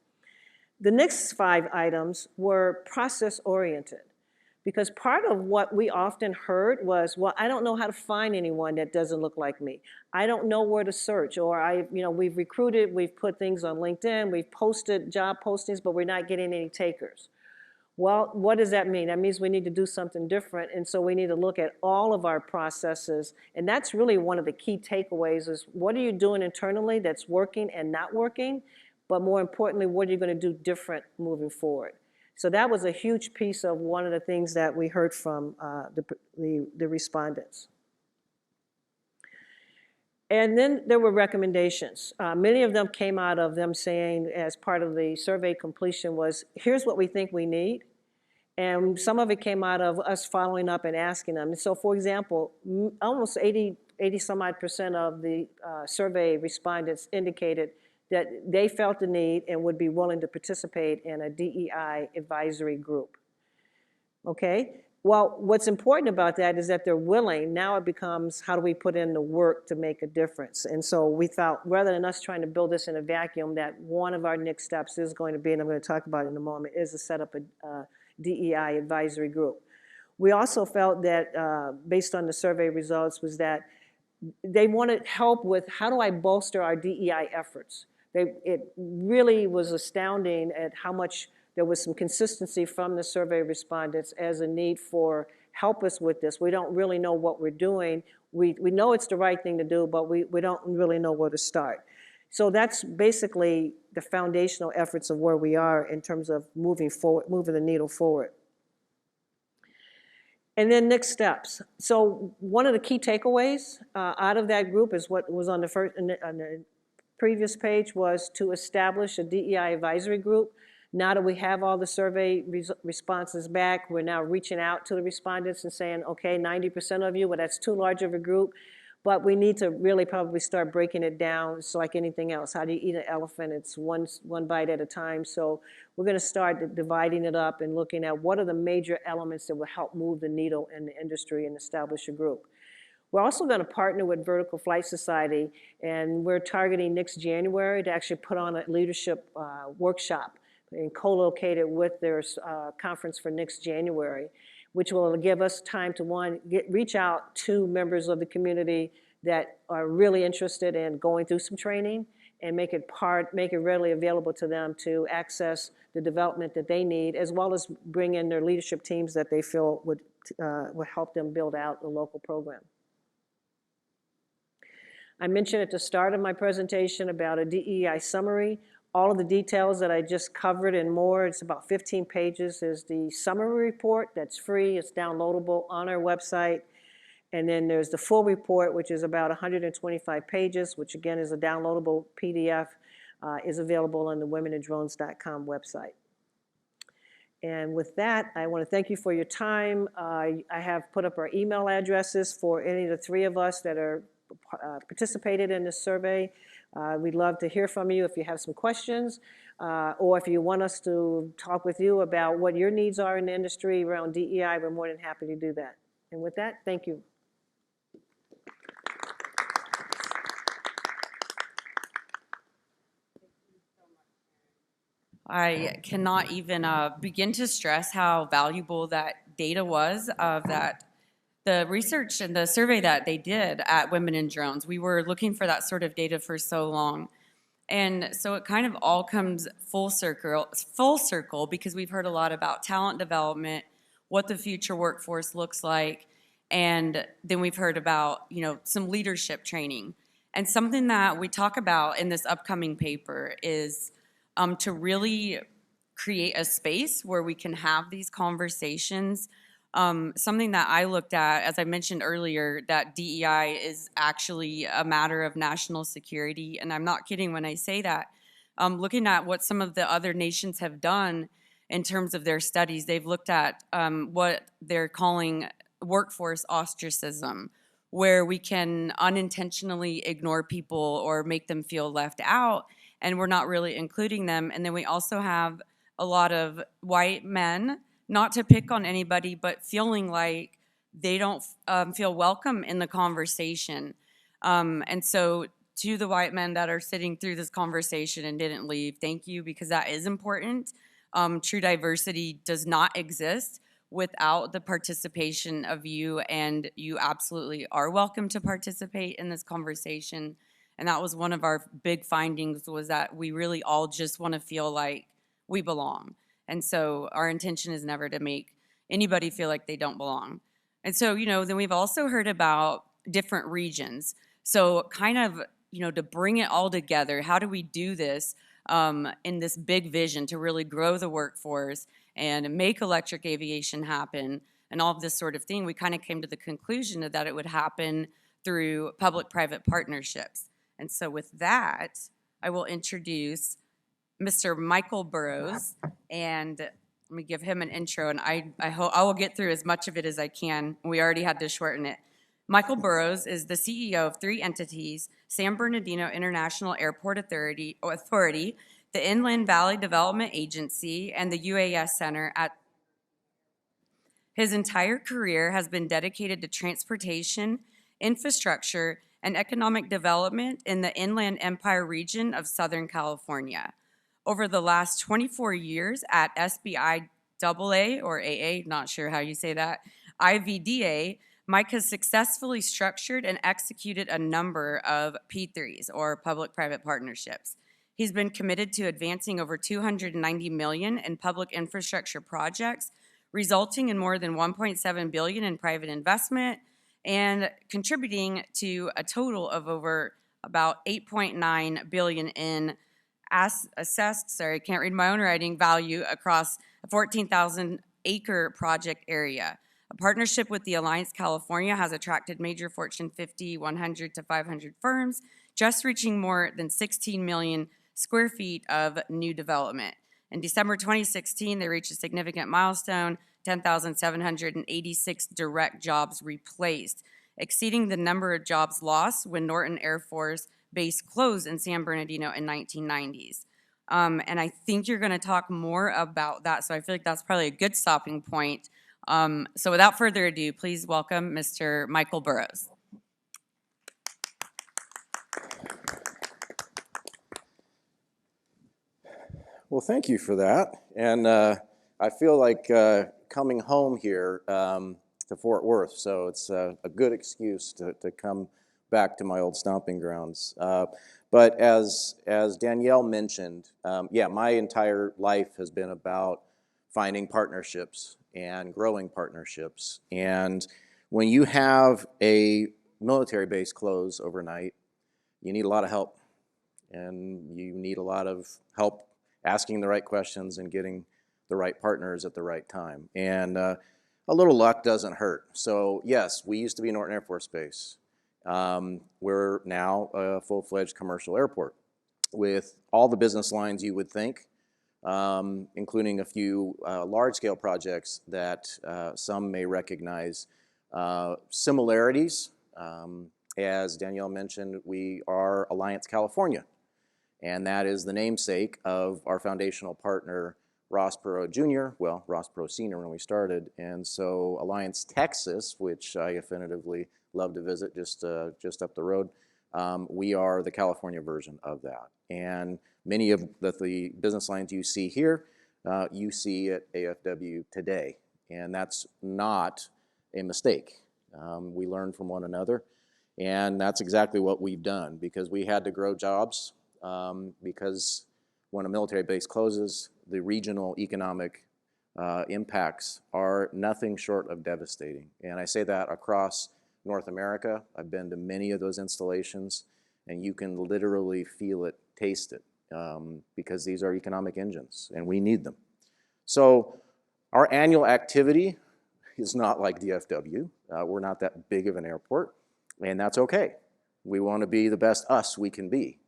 The next 5 items were process-oriented, because part of what we often heard was, well, I don't know how to find anyone that doesn't look like me. I don't know where to search, or we've recruited, we've put things on LinkedIn, we've posted job postings, but we're not getting any takers. Well, what does that mean? That means we need to do something different, and so we need to look at all of our processes, and that's really one of the key takeaways is what are you doing internally that's working and not working, but more importantly, what are you going to do different moving forward? So that was a huge piece of one of the things that we heard from the respondents. And then there were recommendations. Many of them came out of them saying, as part of the survey completion, was here's what we think we need. And some of it came out of us following up and asking them. And so, for example, almost 80-some-odd% of the survey respondents indicated that they felt the need and would be willing to participate in a DEI advisory group. Okay? Well, what's important about that is that they're willing. Now it becomes how do we put in the work to make a difference? And so we felt, rather than us trying to build this in a vacuum, that one of our next steps is going to be, and I'm going to talk about it in a moment, is to set up a DEI advisory group. We also felt that, based on the survey results, was that they wanted help with how do I bolster our DEI efforts? It really was astounding at how much there was some consistency from the survey respondents as a need for help us with this. We don't really know what we're doing. We know it's the right thing to do, but we don't really know where to start. So that's basically the foundational efforts of where we are in terms of moving forward, moving the needle forward. And then next steps. So one of the key takeaways out of that group is what was on the previous page was to establish a DEI advisory group. Now that we have all the survey responses back, we're now reaching out to the respondents and saying, okay, 90% of you, well, that's too large of a group, but we need to really probably start breaking it down. It's like anything else. How do you eat an elephant? It's one bite at a time. So we're going to start dividing it up and looking at what are the major elements that will help move the needle in the industry and establish a group. We're also going to partner with Vertical Flight Society, and we're targeting next January to actually put on a leadership workshop and co-locate it with their conference for next January, which will give us time to, reach out to members of the community that are really interested in going through some training and make it readily available to them to access the development that they need, as well as bring in their leadership teams that they feel would help them build out the local program. I mentioned at the start of my presentation about a DEI summary. All of the details that I just covered and more, it's about 15 pages, is the summary report that's free. It's downloadable on our website. And then there's the full report, which is about 125 pages, which again is a downloadable PDF, is available on the womenandrones.com website. And with that, I want to thank you for your time. I have put up our email addresses for any of the three of us that are participated in this survey. We'd love to hear from you if you have some questions, or if you want us to talk with you about what your needs are in the industry around DEI, we're more than happy to do that. And with that, thank you. I cannot even begin to stress how valuable that data was of the research and the survey that they did at Women in Drones. We were looking for that sort of data for so long. And so it kind of all comes full circle because we've heard a lot about talent development, what the future workforce looks like, and then we've heard about, some leadership training. And something that we talk about in this upcoming paper is to really create a space where we can have these conversations. Something that I looked at, as I mentioned earlier, that DEI is actually a matter of national security, and I'm not kidding when I say that. Looking at what some of the other nations have done in terms of their studies, they've looked at what they're calling workforce ostracism, where we can unintentionally ignore people or make them feel left out, and we're not really including them. And then we also have a lot of white men, not to pick on anybody, but feeling like they don't feel welcome in the conversation. And so to the white men that are sitting through this conversation and didn't leave, thank you, because that is important. True diversity does not exist without the participation of you, and you absolutely are welcome to participate in this conversation. And that was one of our big findings, was that we really all just want to feel like we belong. And so our intention is never to make anybody feel like they don't belong. And so, then we've also heard about different regions. So kind of, to bring it all together, how do we do this in this big vision to really grow the workforce and make electric aviation happen and all of this sort of thing? We kind of came to the conclusion that it would happen through public-private partnerships. And so with that, I will introduce Mr. Michael Burrows, and let me give him an intro, and I hope I will get through as much of it as I can. We already had to shorten it. Michael Burrows is the CEO of three entities: San Bernardino International Airport Authority, the Inland Valley Development Agency, and the UAS Center at. His entire career has been dedicated to transportation, infrastructure, and economic development in the Inland Empire region of Southern California. Over the last 24 years at SBI AA or AA, not sure how you say that, IVDA, Mike has successfully structured and executed a number of P3s, or public-private partnerships. He's been committed to advancing over $290 million in public infrastructure projects, resulting in more than $1.7 billion in private investment, and contributing to a total of over about $8.9 billion in assessed, can't read my own writing, value across a 14,000-acre project area. A partnership with the Alliance California has attracted major Fortune 50, 100 to 500 firms just reaching more than 16 million square feet of new development. In December 2016, they reached a significant milestone, 10,786 direct jobs replaced, exceeding the number of jobs lost when Norton Air Force Base closed in San Bernardino in 1990s. And I think you're going to talk more about that, so I feel like that's probably a good stopping point. So without further ado, please welcome Mr. Michael Burrows. Well, thank you for that. And I feel like coming home here to Fort Worth, so it's a good excuse to come back to my old stomping grounds. But as Danielle mentioned, yeah, my entire life has been about finding partnerships and growing partnerships. And when you have a military base close overnight, you need a lot of help. And you need a lot of help asking the right questions and getting the right partners at the right time. And a little luck doesn't hurt. So yes, we used to be Norton Air Force Base. We're now a full-fledged commercial airport with all the business lines you would think, including a few large-scale projects that some may recognize similarities. As Danielle mentioned, we are Alliance California, and that is the namesake of our foundational partner, Ross Perot Jr., well, Ross Perot Sr. when we started, and so Alliance Texas, which I definitively love to visit just up the road, we are the California version of that. And many of the business lines you see here, you see at AFW today, and that's not a mistake. We learn from one another, and that's exactly what we've done, because we had to grow jobs, because when a military base closes, the regional economic impacts are nothing short of devastating. And I say that across North America. I've been to many of those installations, and you can literally feel it, taste it, because these are economic engines, and we need them. So our annual activity is not like DFW. We're not that big of an airport, and that's okay. We want to be the best us we can be,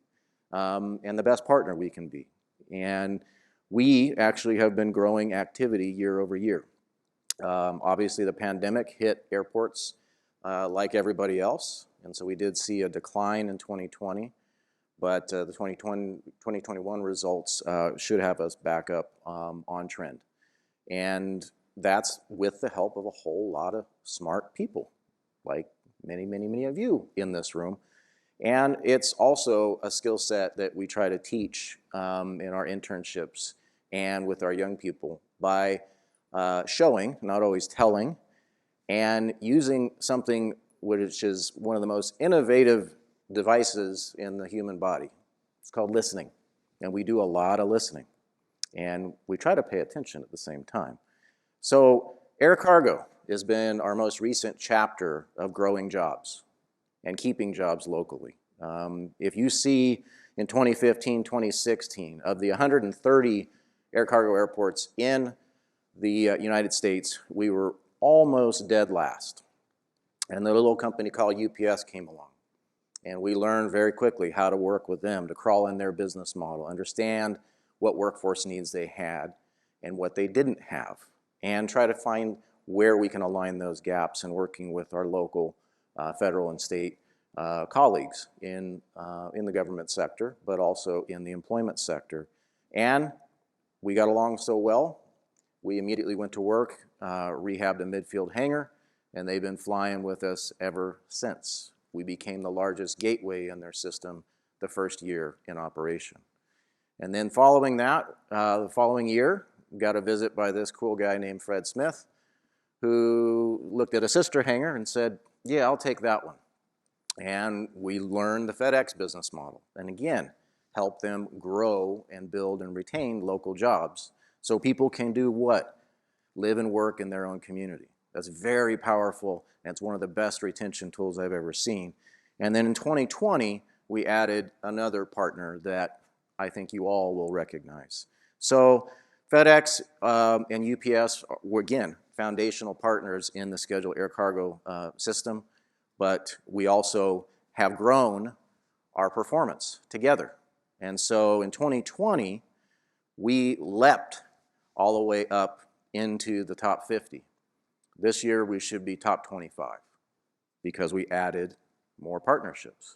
and the best partner we can be. And we actually have been growing activity year over year. Obviously, the pandemic hit airports like everybody else, and so we did see a decline in 2020, but the 2021 results should have us back up on trend. And that's with the help of a whole lot of smart people, like many, many, many of you in this room. And it's also a skill set that we try to teach in our internships and with our young people by showing, not always telling, and using something which is one of the most innovative devices in the human body. It's called listening, and we do a lot of listening, and we try to pay attention at the same time. So air cargo has been our most recent chapter of growing jobs and keeping jobs locally. If you see in 2015, 2016, of the 130 air cargo airports in the United States, we were almost dead last. And the little company called UPS came along. And we learned very quickly how to work with them to crawl in their business model, understand what workforce needs they had and what they didn't have, and try to find where we can align those gaps and working with our local federal and state colleagues in the government sector, but also in the employment sector. And we got along so well, we immediately went to work, rehabbed a midfield hangar, and they've been flying with us ever since. We became the largest gateway in their system the first year in operation. And then following that, the following year, we got a visit by this cool guy named Fred Smith, who looked at a sister hangar and said, yeah, I'll take that one. And we learned the FedEx business model. And again, help them grow and build and retain local jobs so people can do what? Live and work in their own community. That's very powerful, and it's one of the best retention tools I've ever seen. And then in 2020, we added another partner that I think you all will recognize. So FedEx and UPS were, again, foundational partners in the scheduled air cargo system, but we also have grown our performance together. And so in 2020, we leapt all the way up into the top 50. This year, we should be top 25 because we added more partnerships,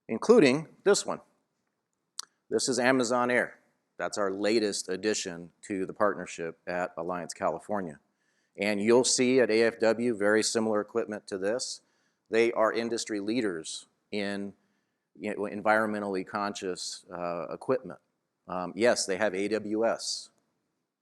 including this one. This is Amazon Air. That's our latest addition to the partnership at Alliance California. And you'll see at AFW very similar equipment to this. They are industry leaders in environmentally conscious equipment. Yes, they have AWS,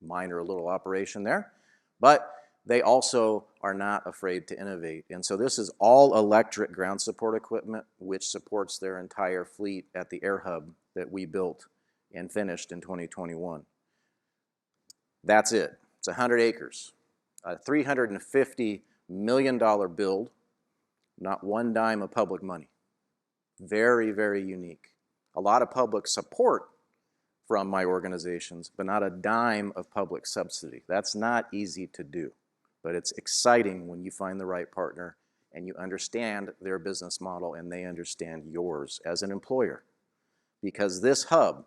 minor little operation there, but they also are not afraid to innovate. And so this is all electric ground support equipment, which supports their entire fleet at the Air Hub that we built and finished in 2021. That's it. It's 100 acres, a $350 million build, not one dime of public money. Very, very unique. A lot of public support from my organizations, but not a dime of public subsidy. That's not easy to do, but it's exciting when you find the right partner and you understand their business model and they understand yours as an employer. Because this hub,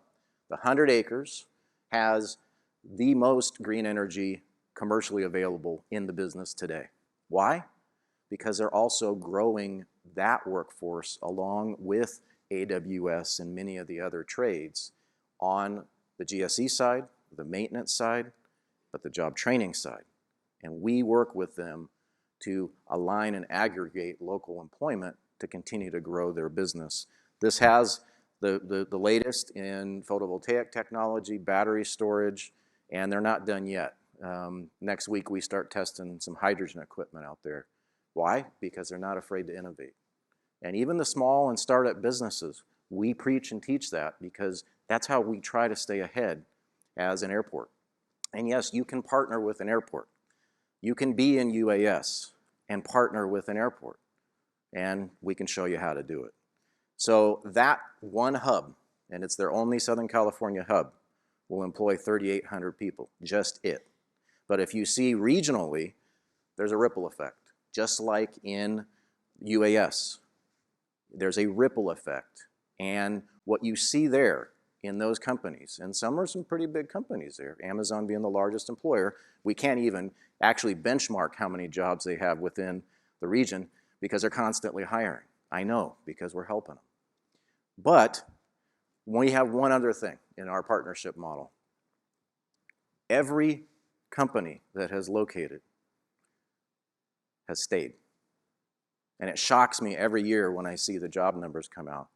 the 100 acres, has the most green energy commercially available in the business today. Why? Because they're also growing that workforce along with AWS and many of the other trades on the GSE side, the maintenance side, but the job training side. And we work with them to align and aggregate local employment to continue to grow their business. This has the latest in photovoltaic technology, battery storage, and they're not done yet. Next week we start testing some hydrogen equipment out there. Why? Because they're not afraid to innovate. And even the small and startup businesses, we preach and teach that because that's how we try to stay ahead as an airport. And yes, you can partner with an airport. You can be in UAS and partner with an airport, and we can show you how to do it. So that one hub, and it's their only Southern California hub, will employ 3,800 people, just it. But if you see regionally, there's a ripple effect. Just like in UAS, there's a ripple effect. And what you see there in those companies, and some are some pretty big companies there, Amazon being the largest employer, we can't even actually benchmark how many jobs they have within the region because they're constantly hiring. I know, because we're helping them. But we have one other thing in our partnership model. Every company that has located has stayed. And it shocks me every year when I see the job numbers come out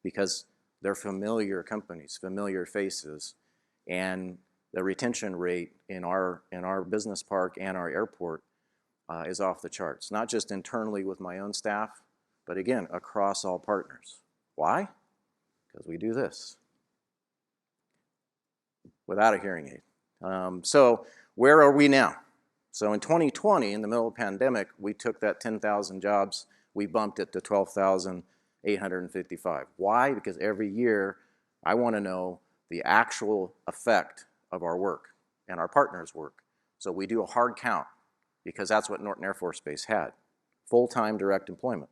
because they're familiar companies, familiar faces, and the retention rate in our business park and our airport is off the charts. Not just internally with my own staff, but again, across all partners. Why? Because we do this without a hearing aid. So where are we now? So in 2020, in the middle of the pandemic, we took that 10,000 jobs, we bumped it to 12,855. Why? Because every year I want to know the actual effect of our work and our partners' work. So we do a hard count because that's what Norton Air Force Base had. Full-time direct employment.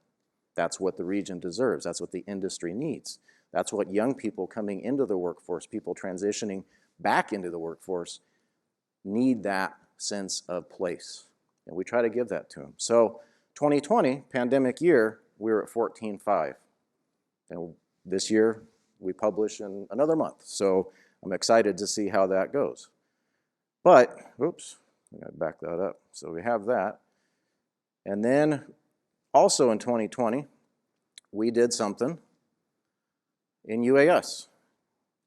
That's what the region deserves. That's what the industry needs. That's what young people coming into the workforce, people transitioning back into the workforce, need that sense of place. And we try to give that to them. So 2020, pandemic year, we were at 14.5. And this year, we publish in another month. So I'm excited to see how that goes. But, oops, I gotta back that up. So we have that. And then also in 2020, we did something in UAS.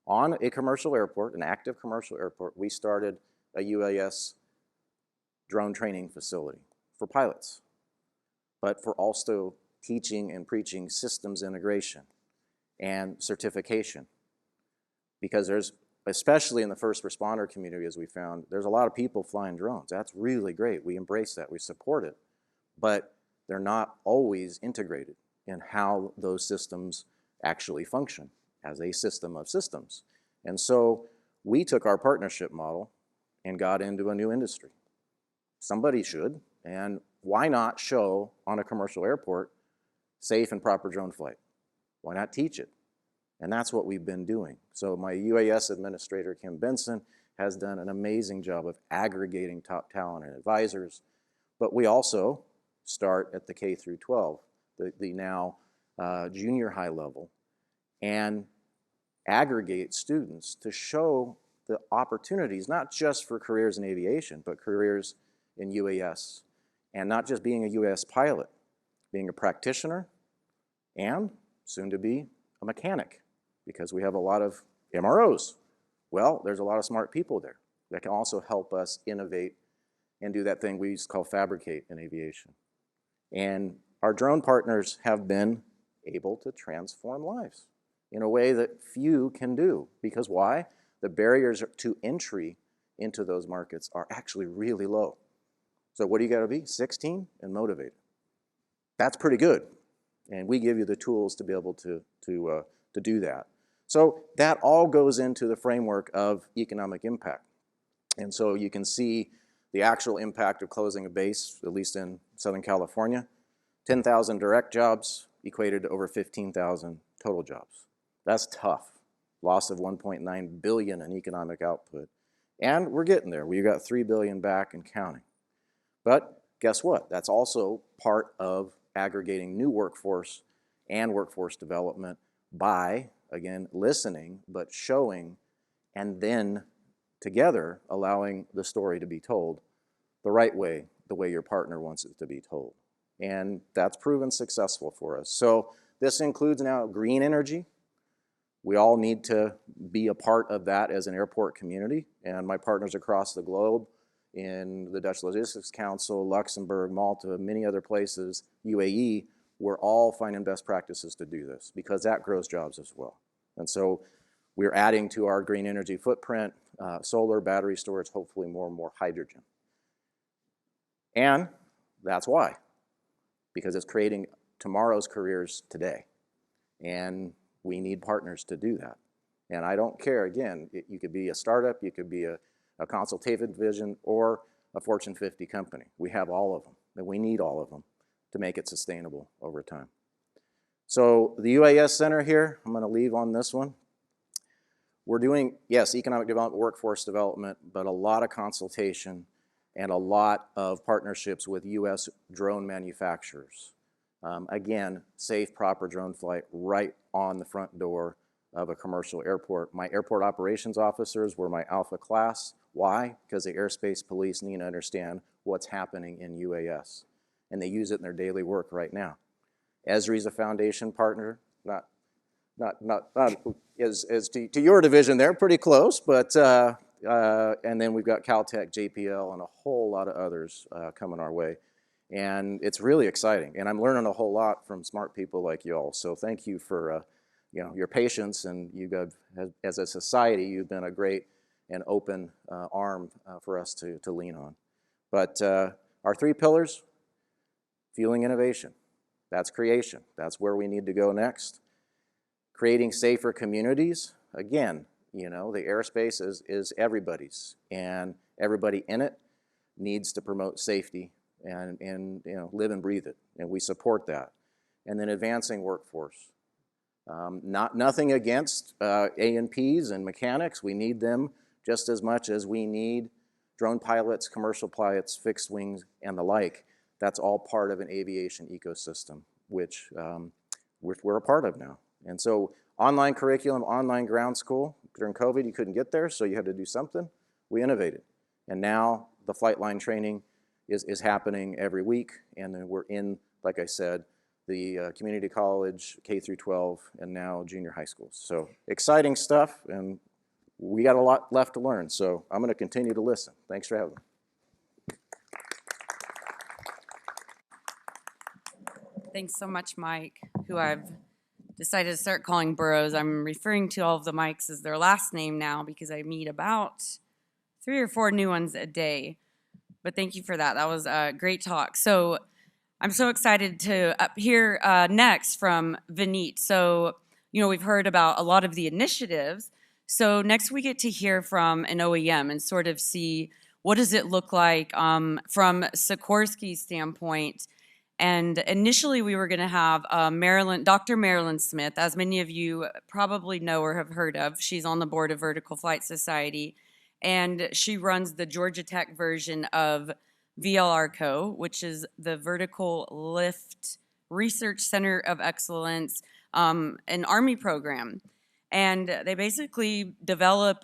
On a commercial airport, an active commercial airport, we started a UAS drone training facility for pilots, but for also teaching and preaching systems integration and certification. Because there's, especially in the first responder community, as we found, there's a lot of people flying drones. That's really great. We embrace that. We support it. But they're not always integrated in how those systems actually function as a system of systems. And so we took our partnership model and got into a new industry. Somebody should, and why not show on a commercial airport safe and proper drone flight? Why not teach it? And that's what we've been doing. So my UAS administrator, Kim Benson, has done an amazing job of aggregating top talent and advisors. But we also start at the K through 12, the now junior high level, and aggregate students to show the opportunities, not just for careers in aviation, but careers in UAS. And not just being a UAS pilot, being a practitioner, and soon to be a mechanic, because we have a lot of MROs. Well, there's a lot of smart people there that can also help us innovate and do that thing we used to call fabricate in aviation. And our drone partners have been able to transform lives in a way that few can do. Because why? The barriers to entry into those markets are actually really low. So what do you got to be? 16 and motivated. That's pretty good. And we give you the tools to be able to do that. So that all goes into the framework of economic impact. And so you can see the actual impact of closing a base, at least in Southern California. 10,000 direct jobs equated to over 15,000 total jobs. That's tough. Loss of 1.9 billion in economic output. And we're getting there. We got 3 billion back and counting. But guess what? That's also part of aggregating new workforce and workforce development by, again, listening, but showing, and then together allowing the story to be told the right way, the way your partner wants it to be told. And that's proven successful for us. So this includes now green energy. We all need to be a part of that as an airport community. And my partners across the globe in the Dutch Logistics Council, Luxembourg, Malta, many other places, UAE, we're all finding best practices to do this because that grows jobs as well. And so we're adding to our green energy footprint, solar, battery storage, hopefully more and more hydrogen. And that's why, because it's creating tomorrow's careers today. And we need partners to do that. And I don't care, again, you could be a startup, you could be a consultative division, or a Fortune 50 company. We have all of them, and we need all of them to make it sustainable over time. So the UAS Center here, I'm going to leave on this one. We're doing, yes, economic development, workforce development, but a lot of consultation and a lot of partnerships with U.S. drone manufacturers. Again, safe, proper drone flight right on the front door of a commercial airport. My airport operations officers were my alpha class. Why? Because the airspace police need to understand what's happening in UAS. And they use it in their daily work right now. Esri's a foundation partner, not as to your division there, pretty close, but and then we've got Caltech, JPL, and a whole lot of others coming our way. And it's really exciting, and I'm learning a whole lot from smart people like y'all. So thank you for your patience, and you guys, as a society, you've been a great and open arm for us to lean on. But our 3 pillars: fueling innovation, that's creation, that's where we need to go next. Creating safer communities, again, the airspace is everybody's, and everybody in it needs to promote safety and live and breathe it, and we support that. And then advancing workforce. Nothing against A&Ps and mechanics. We need them just as much as we need drone pilots, commercial pilots, fixed wings, and the like. That's all part of an aviation ecosystem, which we're a part of now. And so online curriculum, online ground school. During COVID, you couldn't get there, so you had to do something. We innovated. And now the flight line training is happening every week, and then we're in, like I said, the community college, K through 12, and now junior high schools. So exciting stuff, and we got a lot left to learn. So I'm going to continue to listen. Thanks for having me. Thanks so much, Mike, who I've decided to start calling Burrows. I'm referring to all of the Mikes as their last name now because I meet about 3 or 4 new ones a day. But thank you for that. That was a great talk. So I'm so excited to hear next from Vineet. So, we've heard about a lot of the initiatives. So next we get to hear from an OEM and sort of see what does it look like from Sikorsky's standpoint, And initially, we were going to have Dr. Marilyn Smith, as many of you probably know or have heard of. She's on the board of Vertical Flight Society, and she runs the Georgia Tech version of VLRCO, which is the Vertical Lift Research Center of Excellence, an Army program. And they basically develop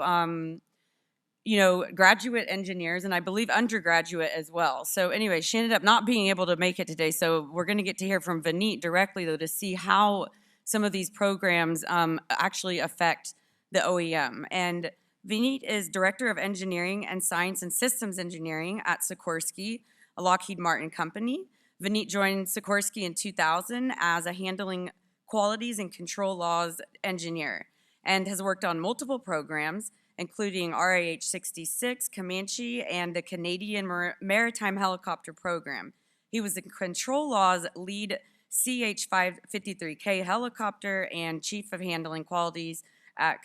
graduate engineers, and I believe undergraduate as well. So anyway, she ended up not being able to make it today. So we're going to get to hear from Vineet directly, though, to see how some of these programs actually affect the OEM. And Vineet is Director of Engineering and Science and Systems Engineering at Sikorsky, a Lockheed Martin company. Vineet joined Sikorsky in 2000 as a handling qualities and control laws engineer and has worked on multiple programs, including RAH-66, Comanche, and the Canadian Maritime Helicopter Program. He was the Control Laws lead CH-53K helicopter and Chief of Handling Qualities at,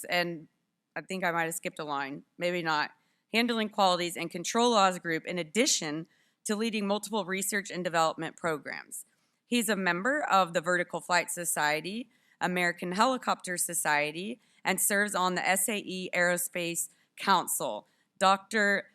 and I think I might have skipped a line, maybe not, Handling Qualities and Control Laws Group, in addition to leading multiple research and development programs. He's a member of the Vertical Flight Society, American Helicopter Society, and serves on the SAE Aerospace Council. Dr.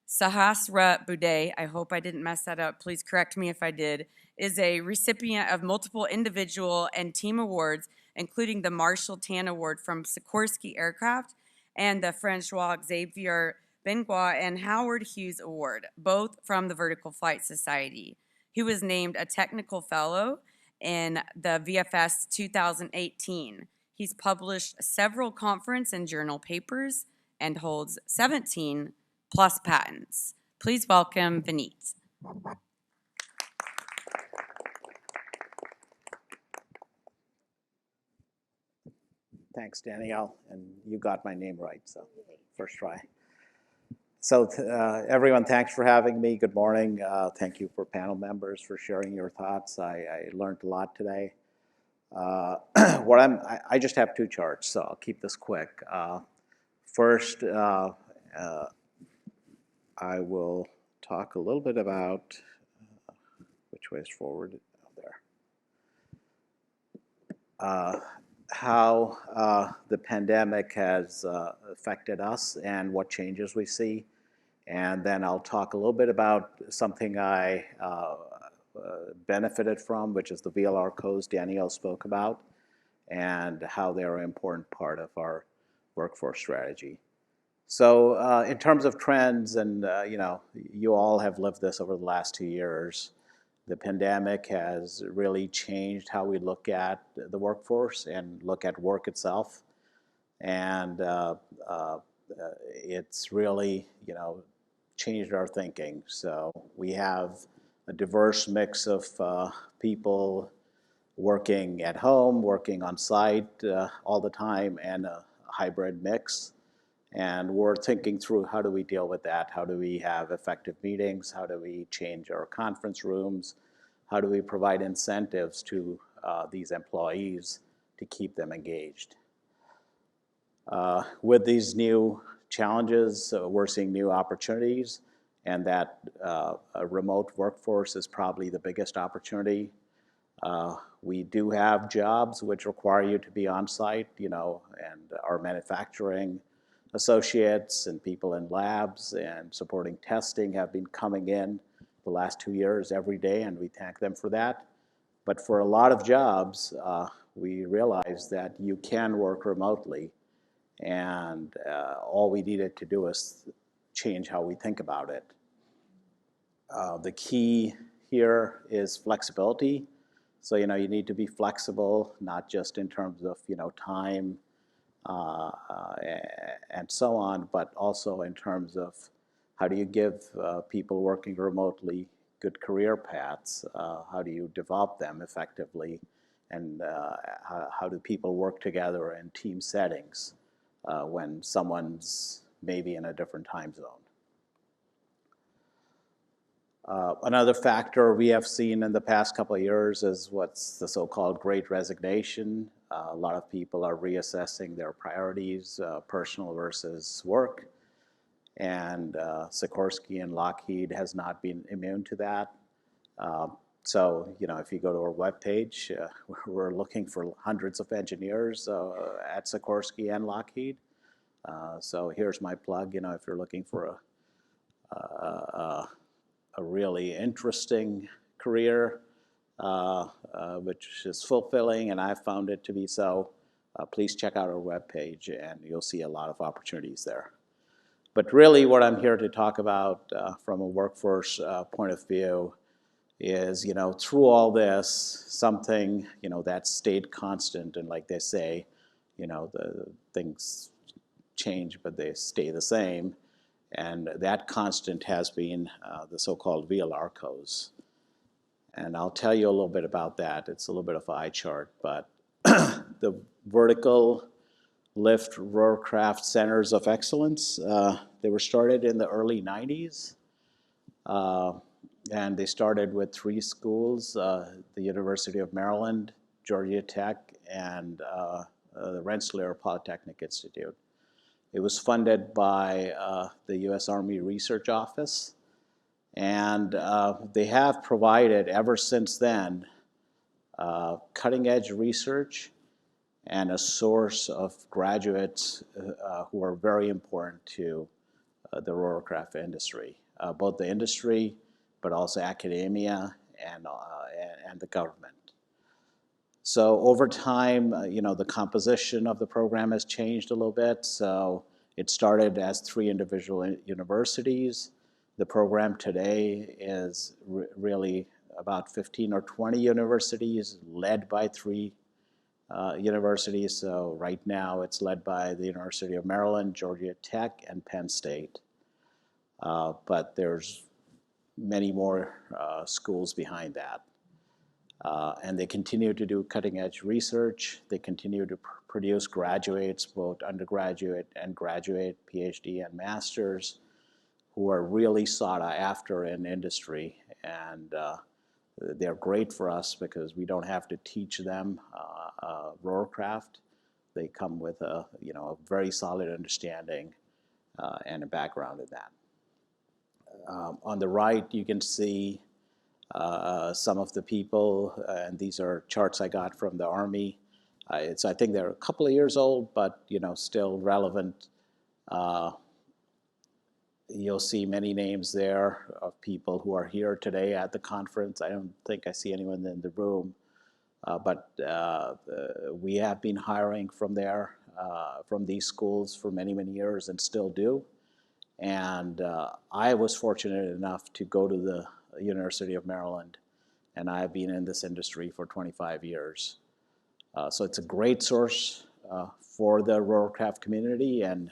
Sahasrabudhe, I hope I didn't mess that up, please correct me if I did, is a recipient of multiple individual and team awards, including the Marshall Tan Award from Sikorsky Aircraft and the Francois Xavier Benoit and Howard Hughes Award, both from the Vertical Flight Society. He was named a technical fellow in the VFS 2018. He's published several conference and journal papers and holds 17 plus patents. Please welcome Vineet. Thanks, Danielle, and you got my name right, so first try. So everyone, thanks for having me. Good morning. Thank you for panel members for sharing your thoughts. I learned a lot today. I just have two charts, so I'll keep this quick. First, I will talk a little bit about which way is forward. There. How the pandemic has affected us and what changes we see. And then I'll talk a little bit about something I benefited from, which is the VLRCOs Danielle spoke about, and how they're an important part of our workforce strategy. So in terms of trends, and you all have lived this over the last 2 years, the pandemic has really changed how we look at the workforce and look at work itself. And it's really, changed our thinking. So we have a diverse mix of people working at home, working on site all the time, and a hybrid mix. And we're thinking through, how do we deal with that? How do we have effective meetings? How do we change our conference rooms? How do we provide incentives to these employees to keep them engaged? With these new challenges, we're seeing new opportunities, and that a remote workforce is probably the biggest opportunity. We do have jobs which require you to be on site, and our manufacturing associates and people in labs and supporting testing have been coming in the last 2 years every day, and we thank them for that. But for a lot of jobs, we realized that you can work remotely, and all we needed to do is change how we think about it. The key here is flexibility. So, you need to be flexible, not just in terms of, time and so on, but also in terms of how do you give people working remotely good career paths? How do you develop them effectively? And how do people work together in team settings when someone's maybe in a different time zone? Another factor we have seen in the past couple of years is what's the so-called Great Resignation. A lot of people are reassessing their priorities, personal versus work. And Sikorsky and Lockheed has not been immune to that. So, you know, if you go to our webpage, we're looking for hundreds of engineers at Sikorsky and Lockheed. So here's my plug, you know, if you're looking for a really interesting career, which is fulfilling, and I've found it to be so, please check out our webpage and you'll see a lot of opportunities there. But really what I'm here to talk about from a workforce point of view is, you know, through all this, something, you know, that stayed constant, and like they say, you know, the things change, but they stay the same. And that constant has been the so-called VLRCOs. And I'll tell you a little bit about that. It's a little bit of an eye chart, but the vertical lift rotorcraft centers of excellence, they were started in the early 90s. And they started with 3 schools, the University of Maryland, Georgia Tech, and the Rensselaer Polytechnic Institute. It was funded by the U.S. Army Research Office, and they have provided, ever since then, cutting-edge research and a source of graduates who are very important to the rotorcraft industry, both the industry, but also academia and the government. So over time, you know, the composition of the program has changed a little bit. So it started as 3 individual universities. The program today is really about 15 or 20 universities led by 3 universities. So right now it's led by the University of Maryland, Georgia Tech, and Penn State. But there's many more schools behind that. And they continue to do cutting-edge research. They continue to produce graduates, both undergraduate and graduate, PhD and masters, who are really sought after in industry. And they're great for us because we don't have to teach them rotorcraft. They come with a, you know, a very solid understanding and a background in that. On the right, you can see some of the people, and these are charts I got from the Army. I think they're a couple of years old, but, you know, still relevant. You'll see many names there of people who are here today at the conference. I don't think I see anyone in the room, but we have been hiring from there, from these schools for many, many years and still do. And I was fortunate enough to go to the University of Maryland, and I've been in this industry for 25 years. So it's a great source for the rotorcraft community, and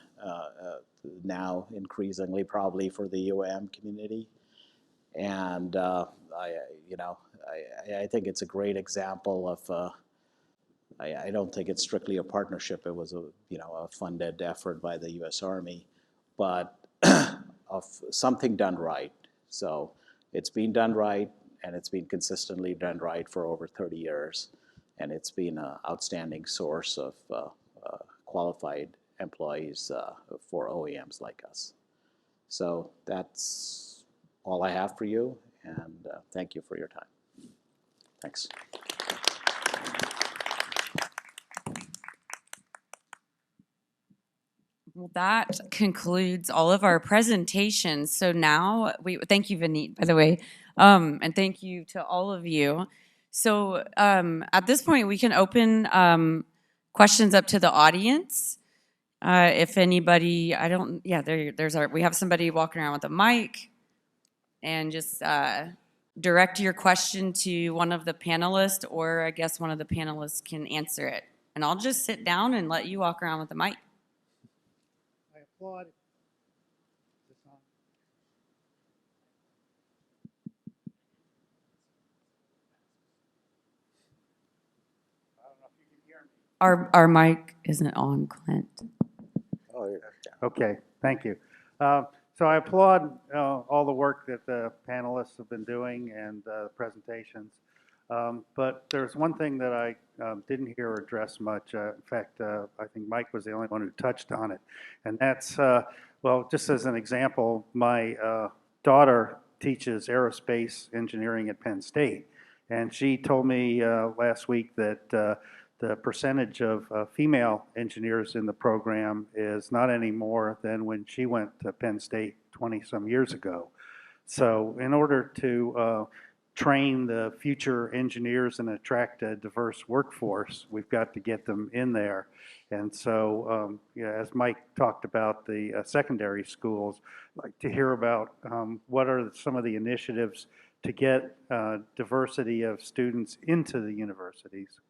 now increasingly probably for the UAM community. And I think it's a great example of, I don't think it's strictly a partnership. It was a funded effort by the U.S. Army, but of something done right. So it's been done right, and it's been consistently done right for over 30 years. And it's been an outstanding source of qualified employees for OEMs like us. So that's all I have for you, and thank you for your time. Thanks. Well, that concludes all of our presentations. So now thank you, Vineet, by the way, and thank you to all of you. So at this point, we can open questions up to the audience. If anybody, we have somebody walking around with a mic, and just direct your question to one of the panelists, or I guess one of the panelists can answer it. And I'll just sit down and let you walk around with the mic. I applaud. I don't know if you can hear me. Our mic isn't on, Clint. Oh, yeah. Okay, thank you. So I applaud all the work that the panelists have been doing and the presentations. But there's one thing that I didn't hear addressed much. In fact, I think Mike was the only one who touched on it. And that's, well, just as an example, my daughter teaches aerospace engineering at Penn State. And she told me last week that the percentage of female engineers in the program is not any more than when she went to Penn State 20-some years ago. So in order to train the future engineers and attract a diverse workforce, we've got to get them in there. And so, yeah, as Mike talked about the secondary schools, I'd like to hear about what are some of the initiatives to get diversity of students into the universities.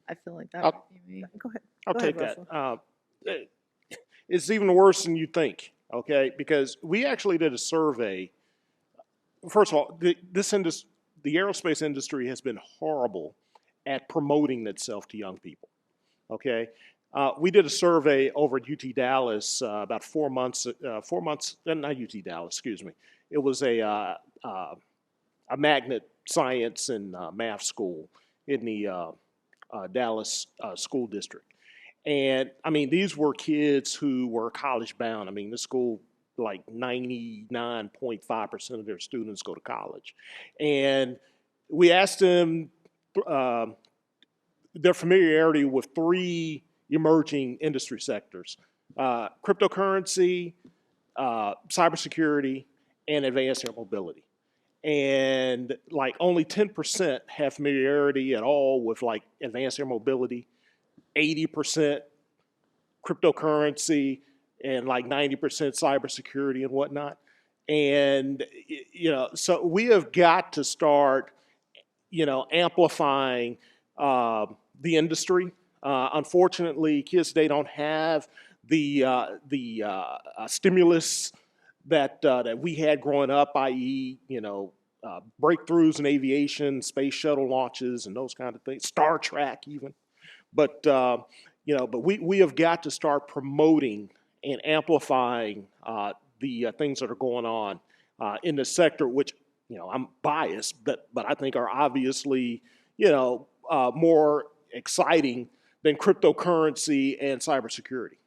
I feel like that I'll- might be me. Go ahead. I'll Go take ahead, that. It's even worse than you think, okay? Because we actually did a survey. First of all, the aerospace industry has been horrible at promoting itself to young people, okay? We did a survey over at UT Dallas about 4 months, not UT Dallas, excuse me. It was a magnet science and math school in the Dallas school district. And I mean, these were kids who were college bound. I mean, the school, like 99.5% of their students go to college. And we asked them their familiarity with 3 emerging industry sectors: cryptocurrency, cybersecurity, and advanced air mobility. And like only 10% have familiarity at all with like advanced air mobility, 80% cryptocurrency, and like 90% cybersecurity and whatnot. And, you know, so we have got to start, you know, amplifying the industry. Unfortunately, kids today don't have the stimulus that we had growing up, i.e., you know, breakthroughs in aviation, space shuttle launches, and those kind of things, Star Trek even. But you know, but we have got to start promoting and amplifying the things that are going on in the sector, which, you know, I'm biased, but I think are obviously, you know, more exciting than cryptocurrency and cybersecurity.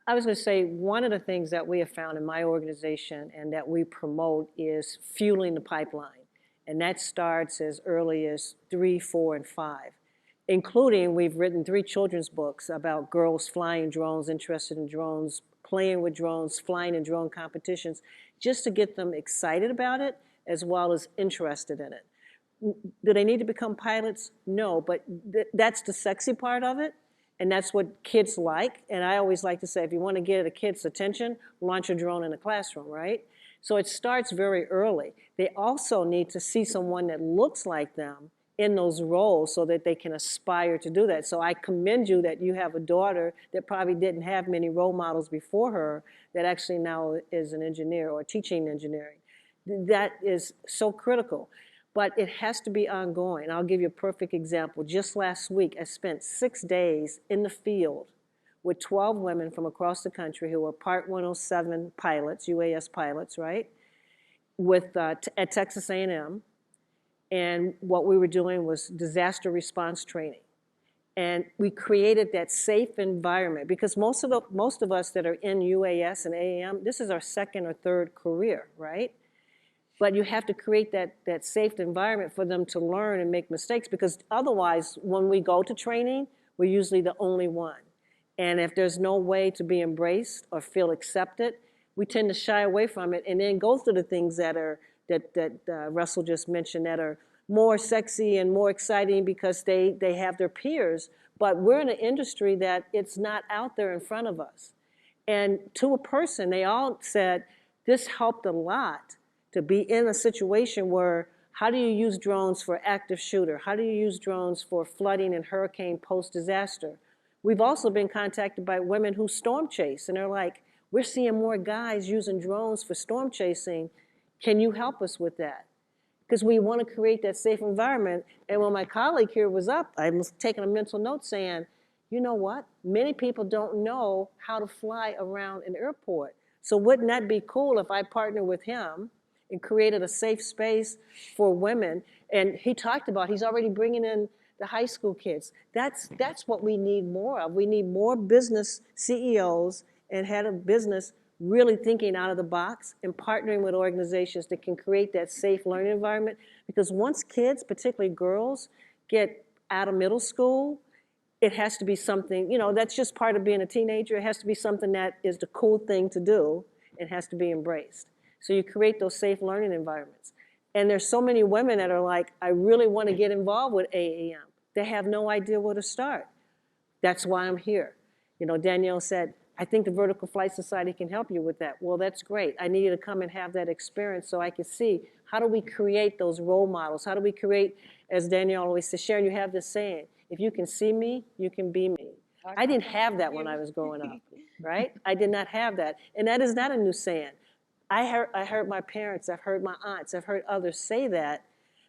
I was going to say, one of the things that we have found in my organization and that we promote is fueling the pipeline. And that starts as early as 3, 4, and 5. Including, we've written 3 children's books about girls flying drones, interested in drones, playing with drones, flying in drone competitions, just to get them excited about it as well as interested in it. Do they need to become pilots? No, but that's the sexy part of it. And that's what kids like. And I always like to say, if you want to get a kid's attention, launch a drone in a classroom, right? So it starts very early. They also need to see someone that looks like them in those roles so that they can aspire to do that. So I commend you that you have a daughter that probably didn't have many role models before her that actually now is an engineer or teaching engineering. That is so critical. But it has to be ongoing. I'll give you a perfect example. Just last week, I spent 6 days in the field with 12 women from across the country who were Part 107 pilots, UAS pilots, right? At Texas A&M. And what we were doing was disaster response training. And we created that safe environment because most of us that are in UAS and AAM, this is our 2nd or 3rd career, right? But you have to create that safe environment for them to learn and make mistakes, because otherwise, when we go to training, we're usually the only one. And if there's no way to be embraced or feel accepted, we tend to shy away from it and then go through the things that Russell just mentioned that are more sexy and more exciting because they have their peers. But we're in an industry that it's not out there in front of us. And to a person, they all said, this helped a lot to be in a situation where, how do you use drones for active shooter? How do you use drones for flooding and hurricane post-disaster? We've also been contacted by women who storm chase, and they're like, we're seeing more guys using drones for storm chasing. Can you help us with that? Because we want to create that safe environment. And when my colleague here was up, I was taking a mental note saying, you know what? Many people don't know how to fly around an airport. So wouldn't that be cool if I partnered with him and created a safe space for women? And he talked about, he's already bringing in the high school kids. That's what we need more of. We need more business CEOs and head of business really thinking out of the box and partnering with organizations that can create that safe learning environment. Because once kids, particularly girls, get out of middle school, it has to be something, you know, that's just part of being a teenager. It has to be something that is the cool thing to do. It has to be embraced. So you create those safe learning environments. And there's so many women that are like, I really want to get involved with AAM. They have no idea where to start. That's why I'm here. You know, Danielle said, I think the Vertical Flight Society can help you with that. Well, that's great. I need you to come and have that experience so I can see, how do we create those role models? How do we create, as Danielle always says, Sharon, you have this saying, if you can see me, you can be me. I didn't have that when I was growing up, right? I did not have that. And that is not a new saying. I heard my parents, I've heard my aunts, I've heard others say that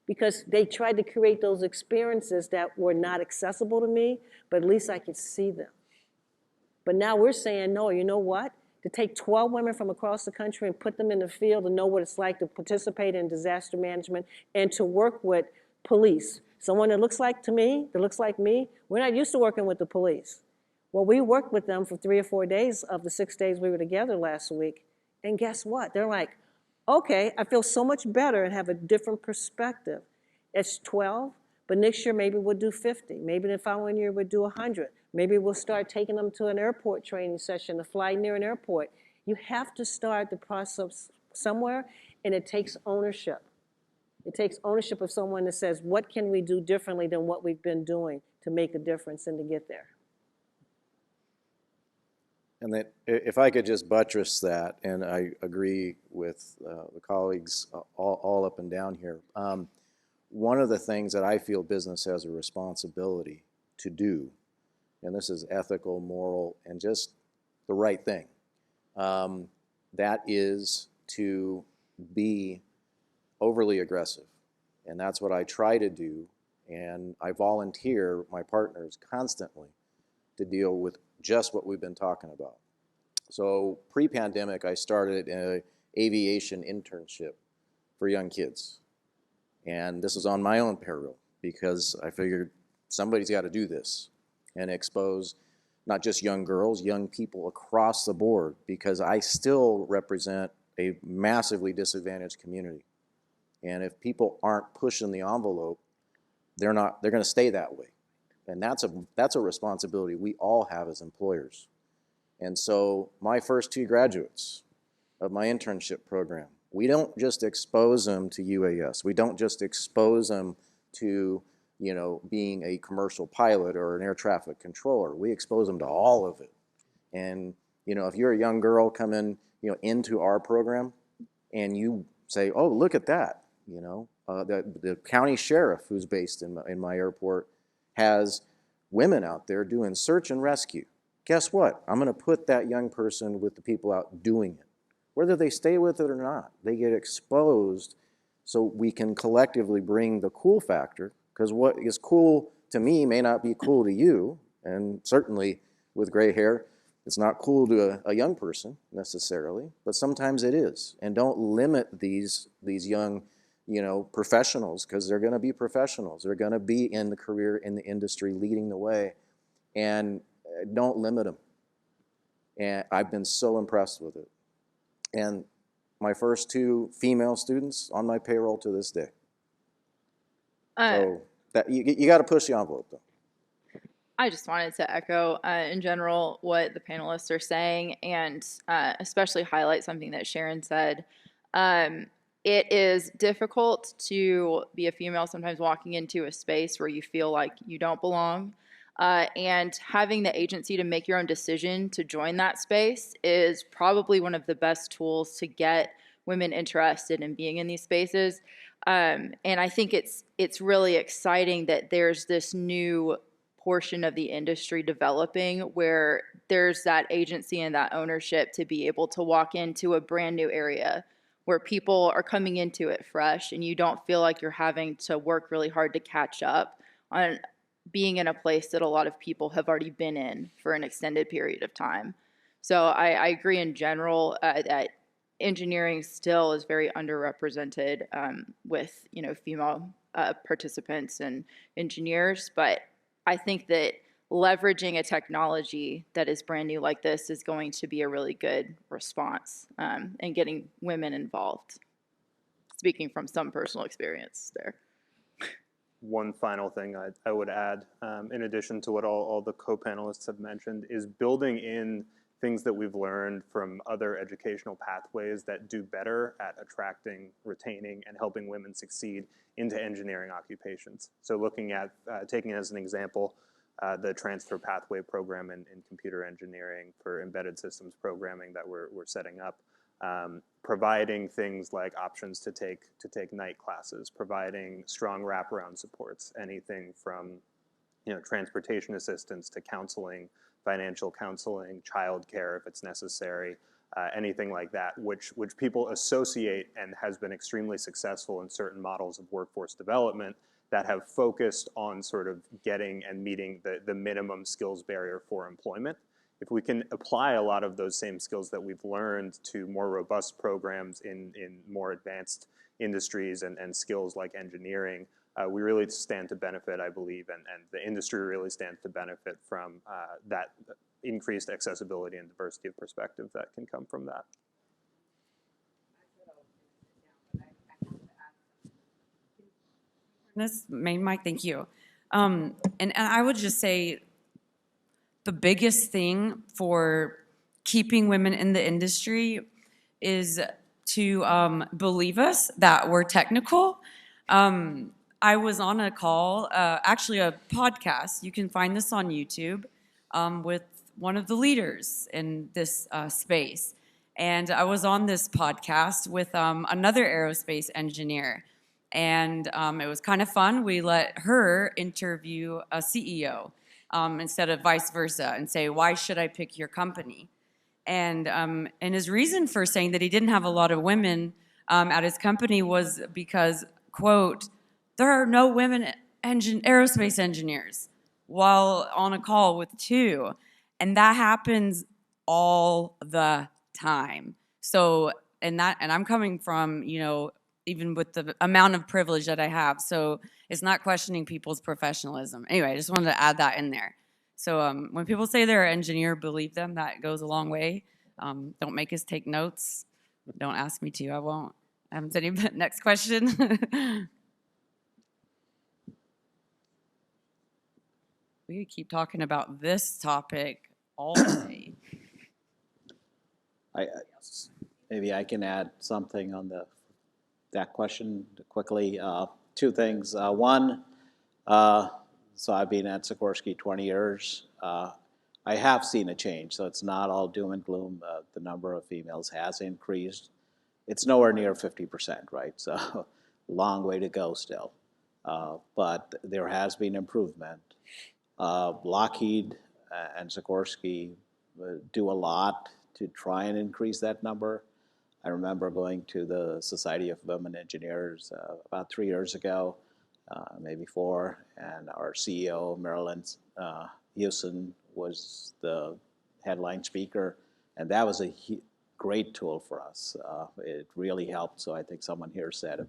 because they tried to create those experiences that were not accessible to me, but at least I could see them. But now we're saying, no, you know what? To take 12 women from across the country and put them in the field and know what it's like to participate in disaster management and to work with police. Someone that looks like me, we're not used to working with the police. Well, we worked with them for 3 or 4 days of the 6 days we were together last week. And guess what? They're like, okay, I feel so much better and have a different perspective. It's 12, but next year maybe we'll do 50. Maybe the following year we'll do 100. Maybe we'll start taking them to an airport training session to fly near an airport. You have to start the process somewhere, and it takes ownership. It takes ownership of someone that says, what can we do differently than what we've been doing to make a difference and to get there? And that, if I could just buttress that, and I agree with the colleagues all up and down here, one of the things that I feel business has a responsibility to do, and this is ethical, moral, and just the right thing, that is to be overly aggressive. And that's what I try to do, and I volunteer my partners constantly to deal with just what we've been talking about. So pre-pandemic, I started an aviation internship for young kids. And this was on my own peril because I figured somebody's got to do this and expose not just young girls, young people across the board, because I still represent a massively disadvantaged community. And if people aren't pushing the envelope, they're going to stay that way. And that's a responsibility we all have as employers. And so my first 2 graduates of my internship program, we don't just expose them to UAS. We don't just expose them to, you know, being a commercial pilot or an air traffic controller. We expose them to all of it. And, you know, if you're a young girl coming, you know, into our program and you say, oh, look at that, you know, the county sheriff who's based in my airport has women out there doing search and rescue. Guess what? I'm going to put that young person with the people out doing it. Whether they stay with it or not, they get exposed so we can collectively bring the cool factor, because what is cool to me may not be cool to you, and certainly with gray hair, it's not cool to a young person necessarily, but sometimes it is. And don't limit these young, you know, professionals, because they're going to be professionals. They're going to be in the career, in the industry, leading the way, and don't limit them. And I've been so impressed with it. And my first 2 female students on my payroll to this day. So that you got to push the envelope, though. I just wanted to echo, in general, what the panelists are saying, and especially highlight something that Sharon said. It is difficult to be a female sometimes walking into a space where you feel like you don't belong. And having the agency to make your own decision to join that space is probably one of the best tools to get women interested in being in these spaces. And I think it's really exciting that there's this new portion of the industry developing where there's that agency and that ownership to be able to walk into a brand new area where people are coming into it fresh, and you don't feel like you're having to work really hard to catch up on being in a place that a lot of people have already been in for an extended period of time. So I agree in general that engineering still is very underrepresented with, you know, female participants and engineers, but I think that leveraging a technology that is brand new like this is going to be a really good response, and getting women involved. Speaking from some personal experience there. One final thing I would add, in addition to what all the co-panelists have mentioned, is building in things that we've learned from other educational pathways that do better at attracting, retaining, and helping women succeed into engineering occupations. So looking at, taking as an example, the transfer pathway program in computer engineering for embedded systems programming that we're setting up, providing things like options to take night classes, providing strong wraparound supports, anything from transportation assistance to counseling, financial counseling, childcare if it's necessary, anything like that, which people associate and has been extremely successful in certain models of workforce development that have focused on sort of getting and meeting the minimum skills barrier for employment. If we can apply a lot of those same skills that we've learned to more robust programs in more advanced industries and skills like engineering, we really stand to benefit, I believe, and the industry really stands to benefit from that increased accessibility and diversity of perspective that can come from that. This main mic, thank you. And I would just say the biggest thing for keeping women in the industry is to believe us that we're technical. I was on a call, actually a podcast, you can find this on YouTube, with one of the leaders in this space. And I was on this podcast with another aerospace engineer. And it was kind of fun. We let her interview a CEO instead of vice versa and say, why should I pick your company? And his reason for saying that he didn't have a lot of women at his company was because, quote, there are no women aerospace engineers, while on a call with two. And that happens all the time. So, and I'm coming from, even with the amount of privilege that I have. So it's not questioning people's professionalism. Anyway, I just wanted to add that in there. So when people say they're an engineer, believe them. That goes a long way. Don't make us take notes. Don't ask me to. I won't. I haven't said any. Next question. We could keep talking about this topic all day. Maybe I can add something on that question quickly. Two things. One, so I've been at Sikorsky 20 years. I have seen a change, so it's not all doom and gloom. The number of females has increased. It's nowhere near 50%, right? So long way to go still. But there has been improvement. Lockheed and Sikorsky do a lot to try and increase that number. I remember going to the Society of Women Engineers about 3 years ago, maybe 4, and our CEO, Marilyn Houston, was the headline speaker, and that was a great tool for us. It really helped, so I think someone here said,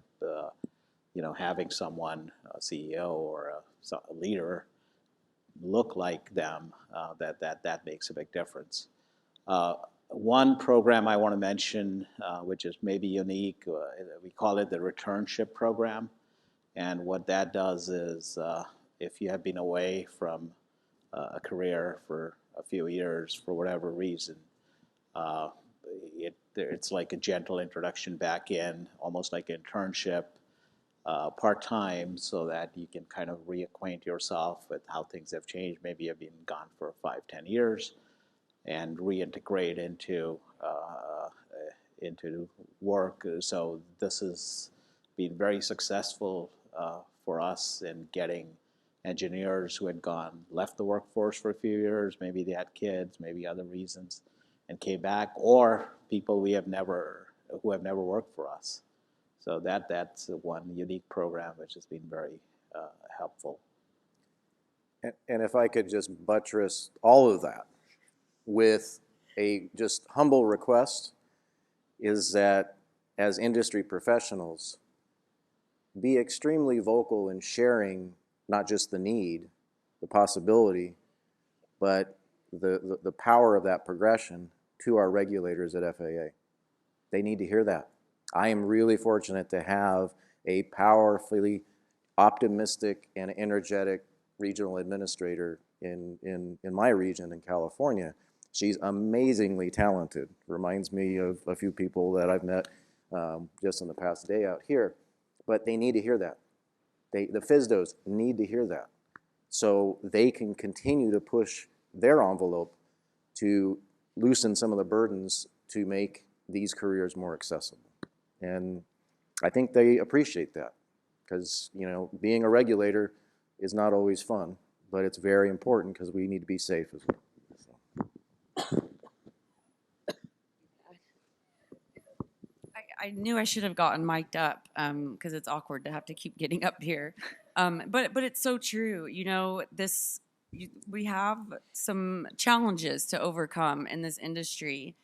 having someone, a CEO or a leader, look like them, that makes a big difference. One program I want to mention, which is maybe unique, we call it the returnship program. And what that does is if you have been away from a career for a few years for whatever reason, it's like a gentle introduction back in, almost like an internship, part-time, so that you can kind of reacquaint yourself with how things have changed. Maybe you've been gone for 5-10 years. And reintegrate into work. So this has been very successful for us in getting engineers who had left the workforce for a few years. Maybe they had kids, maybe other reasons, and came back, or people who have never worked for us. So that's one unique program which has been very helpful. And if I could just buttress all of that with a just humble request, is that as industry professionals, be extremely vocal in sharing not just the need, the possibility, but the power of that progression to our regulators at FAA. They need to hear that. I am really fortunate to have a powerfully optimistic and energetic regional administrator in my region in California. She's amazingly talented. Reminds me of a few people that I've met just in the past day out here. But they need to hear that. The FSDOs need to hear that, so they can continue to push their envelope to loosen some of the burdens to make these careers more accessible. And I think they appreciate that, because being a regulator is not always fun, but it's very important because we need to be safe as well. I knew I should have gotten mic'd up because it's awkward to have to keep getting up here. But it's so true. We have some challenges to overcome in this industry,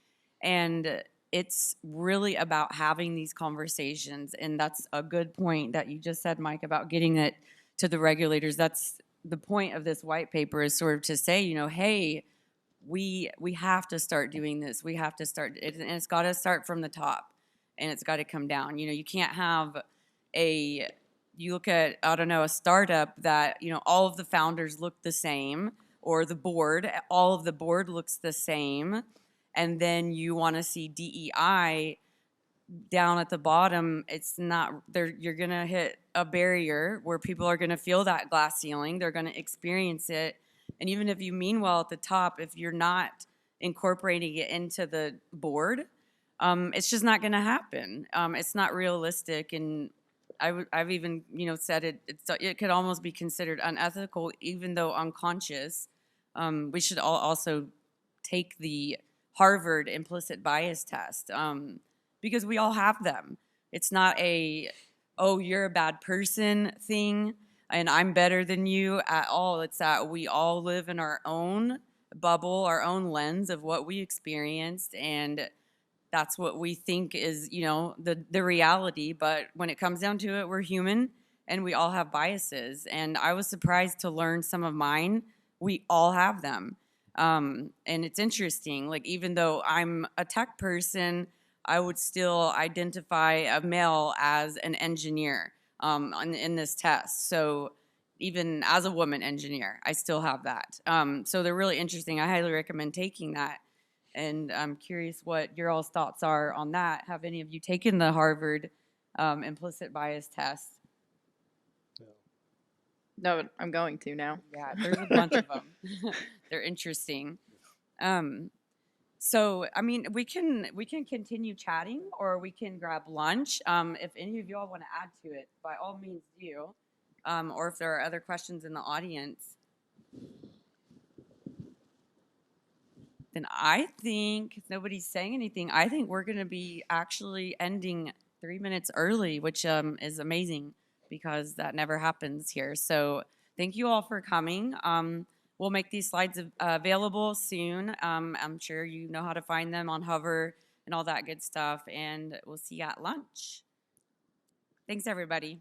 and it's really about having these conversations. And that's a good point that you just said, Mike, about getting it to the regulators. That's the point of this white paper, is sort of to say, hey, we have to start doing this. We have to start, and it's got to start from the top. And it's got to come down. You can't have you look at, I don't know, a startup that, all of the founders look the same, or the board, all of the board looks the same. And then you want to see DEI down at the bottom. It's not there. You're going to hit a barrier where people are going to feel that glass ceiling. They're going to experience it. And even if you mean well at the top, if you're not incorporating it into the board, it's just not going to happen. It's not realistic, and I've even said it could almost be considered unethical, even though unconscious. We should all also take the Harvard implicit bias test, because we all have them. It's not oh, you're a bad person thing and I'm better than you at all. It's that we all live in our own bubble, our own lens of what we experienced, and that's what we think is, the reality. But when it comes down to it, we're human and we all have biases. And I was surprised to learn some of mine. We all have them. And it's interesting, like, even though I'm a tech person, I would still identify a male as an engineer in this test. So even as a woman engineer, I still have that. So they're really interesting. I highly recommend taking that. And I'm curious what your all's thoughts are on that. Have any of you taken the Harvard implicit bias test? No, I'm going to now. Yeah, there's a bunch of them. They're interesting. So, I mean, we can continue chatting, or we can grab lunch. If any of y'all want to add to it, by all means do. Or if there are other questions in the audience. Then I think, if nobody's saying anything, I think we're going to be actually ending 3 minutes early, which is amazing because that never happens here. So thank you all for coming. We'll make these slides available soon. I'm sure you know how to find them on Hover and all that good stuff. And we'll see you at lunch. Thanks, everybody.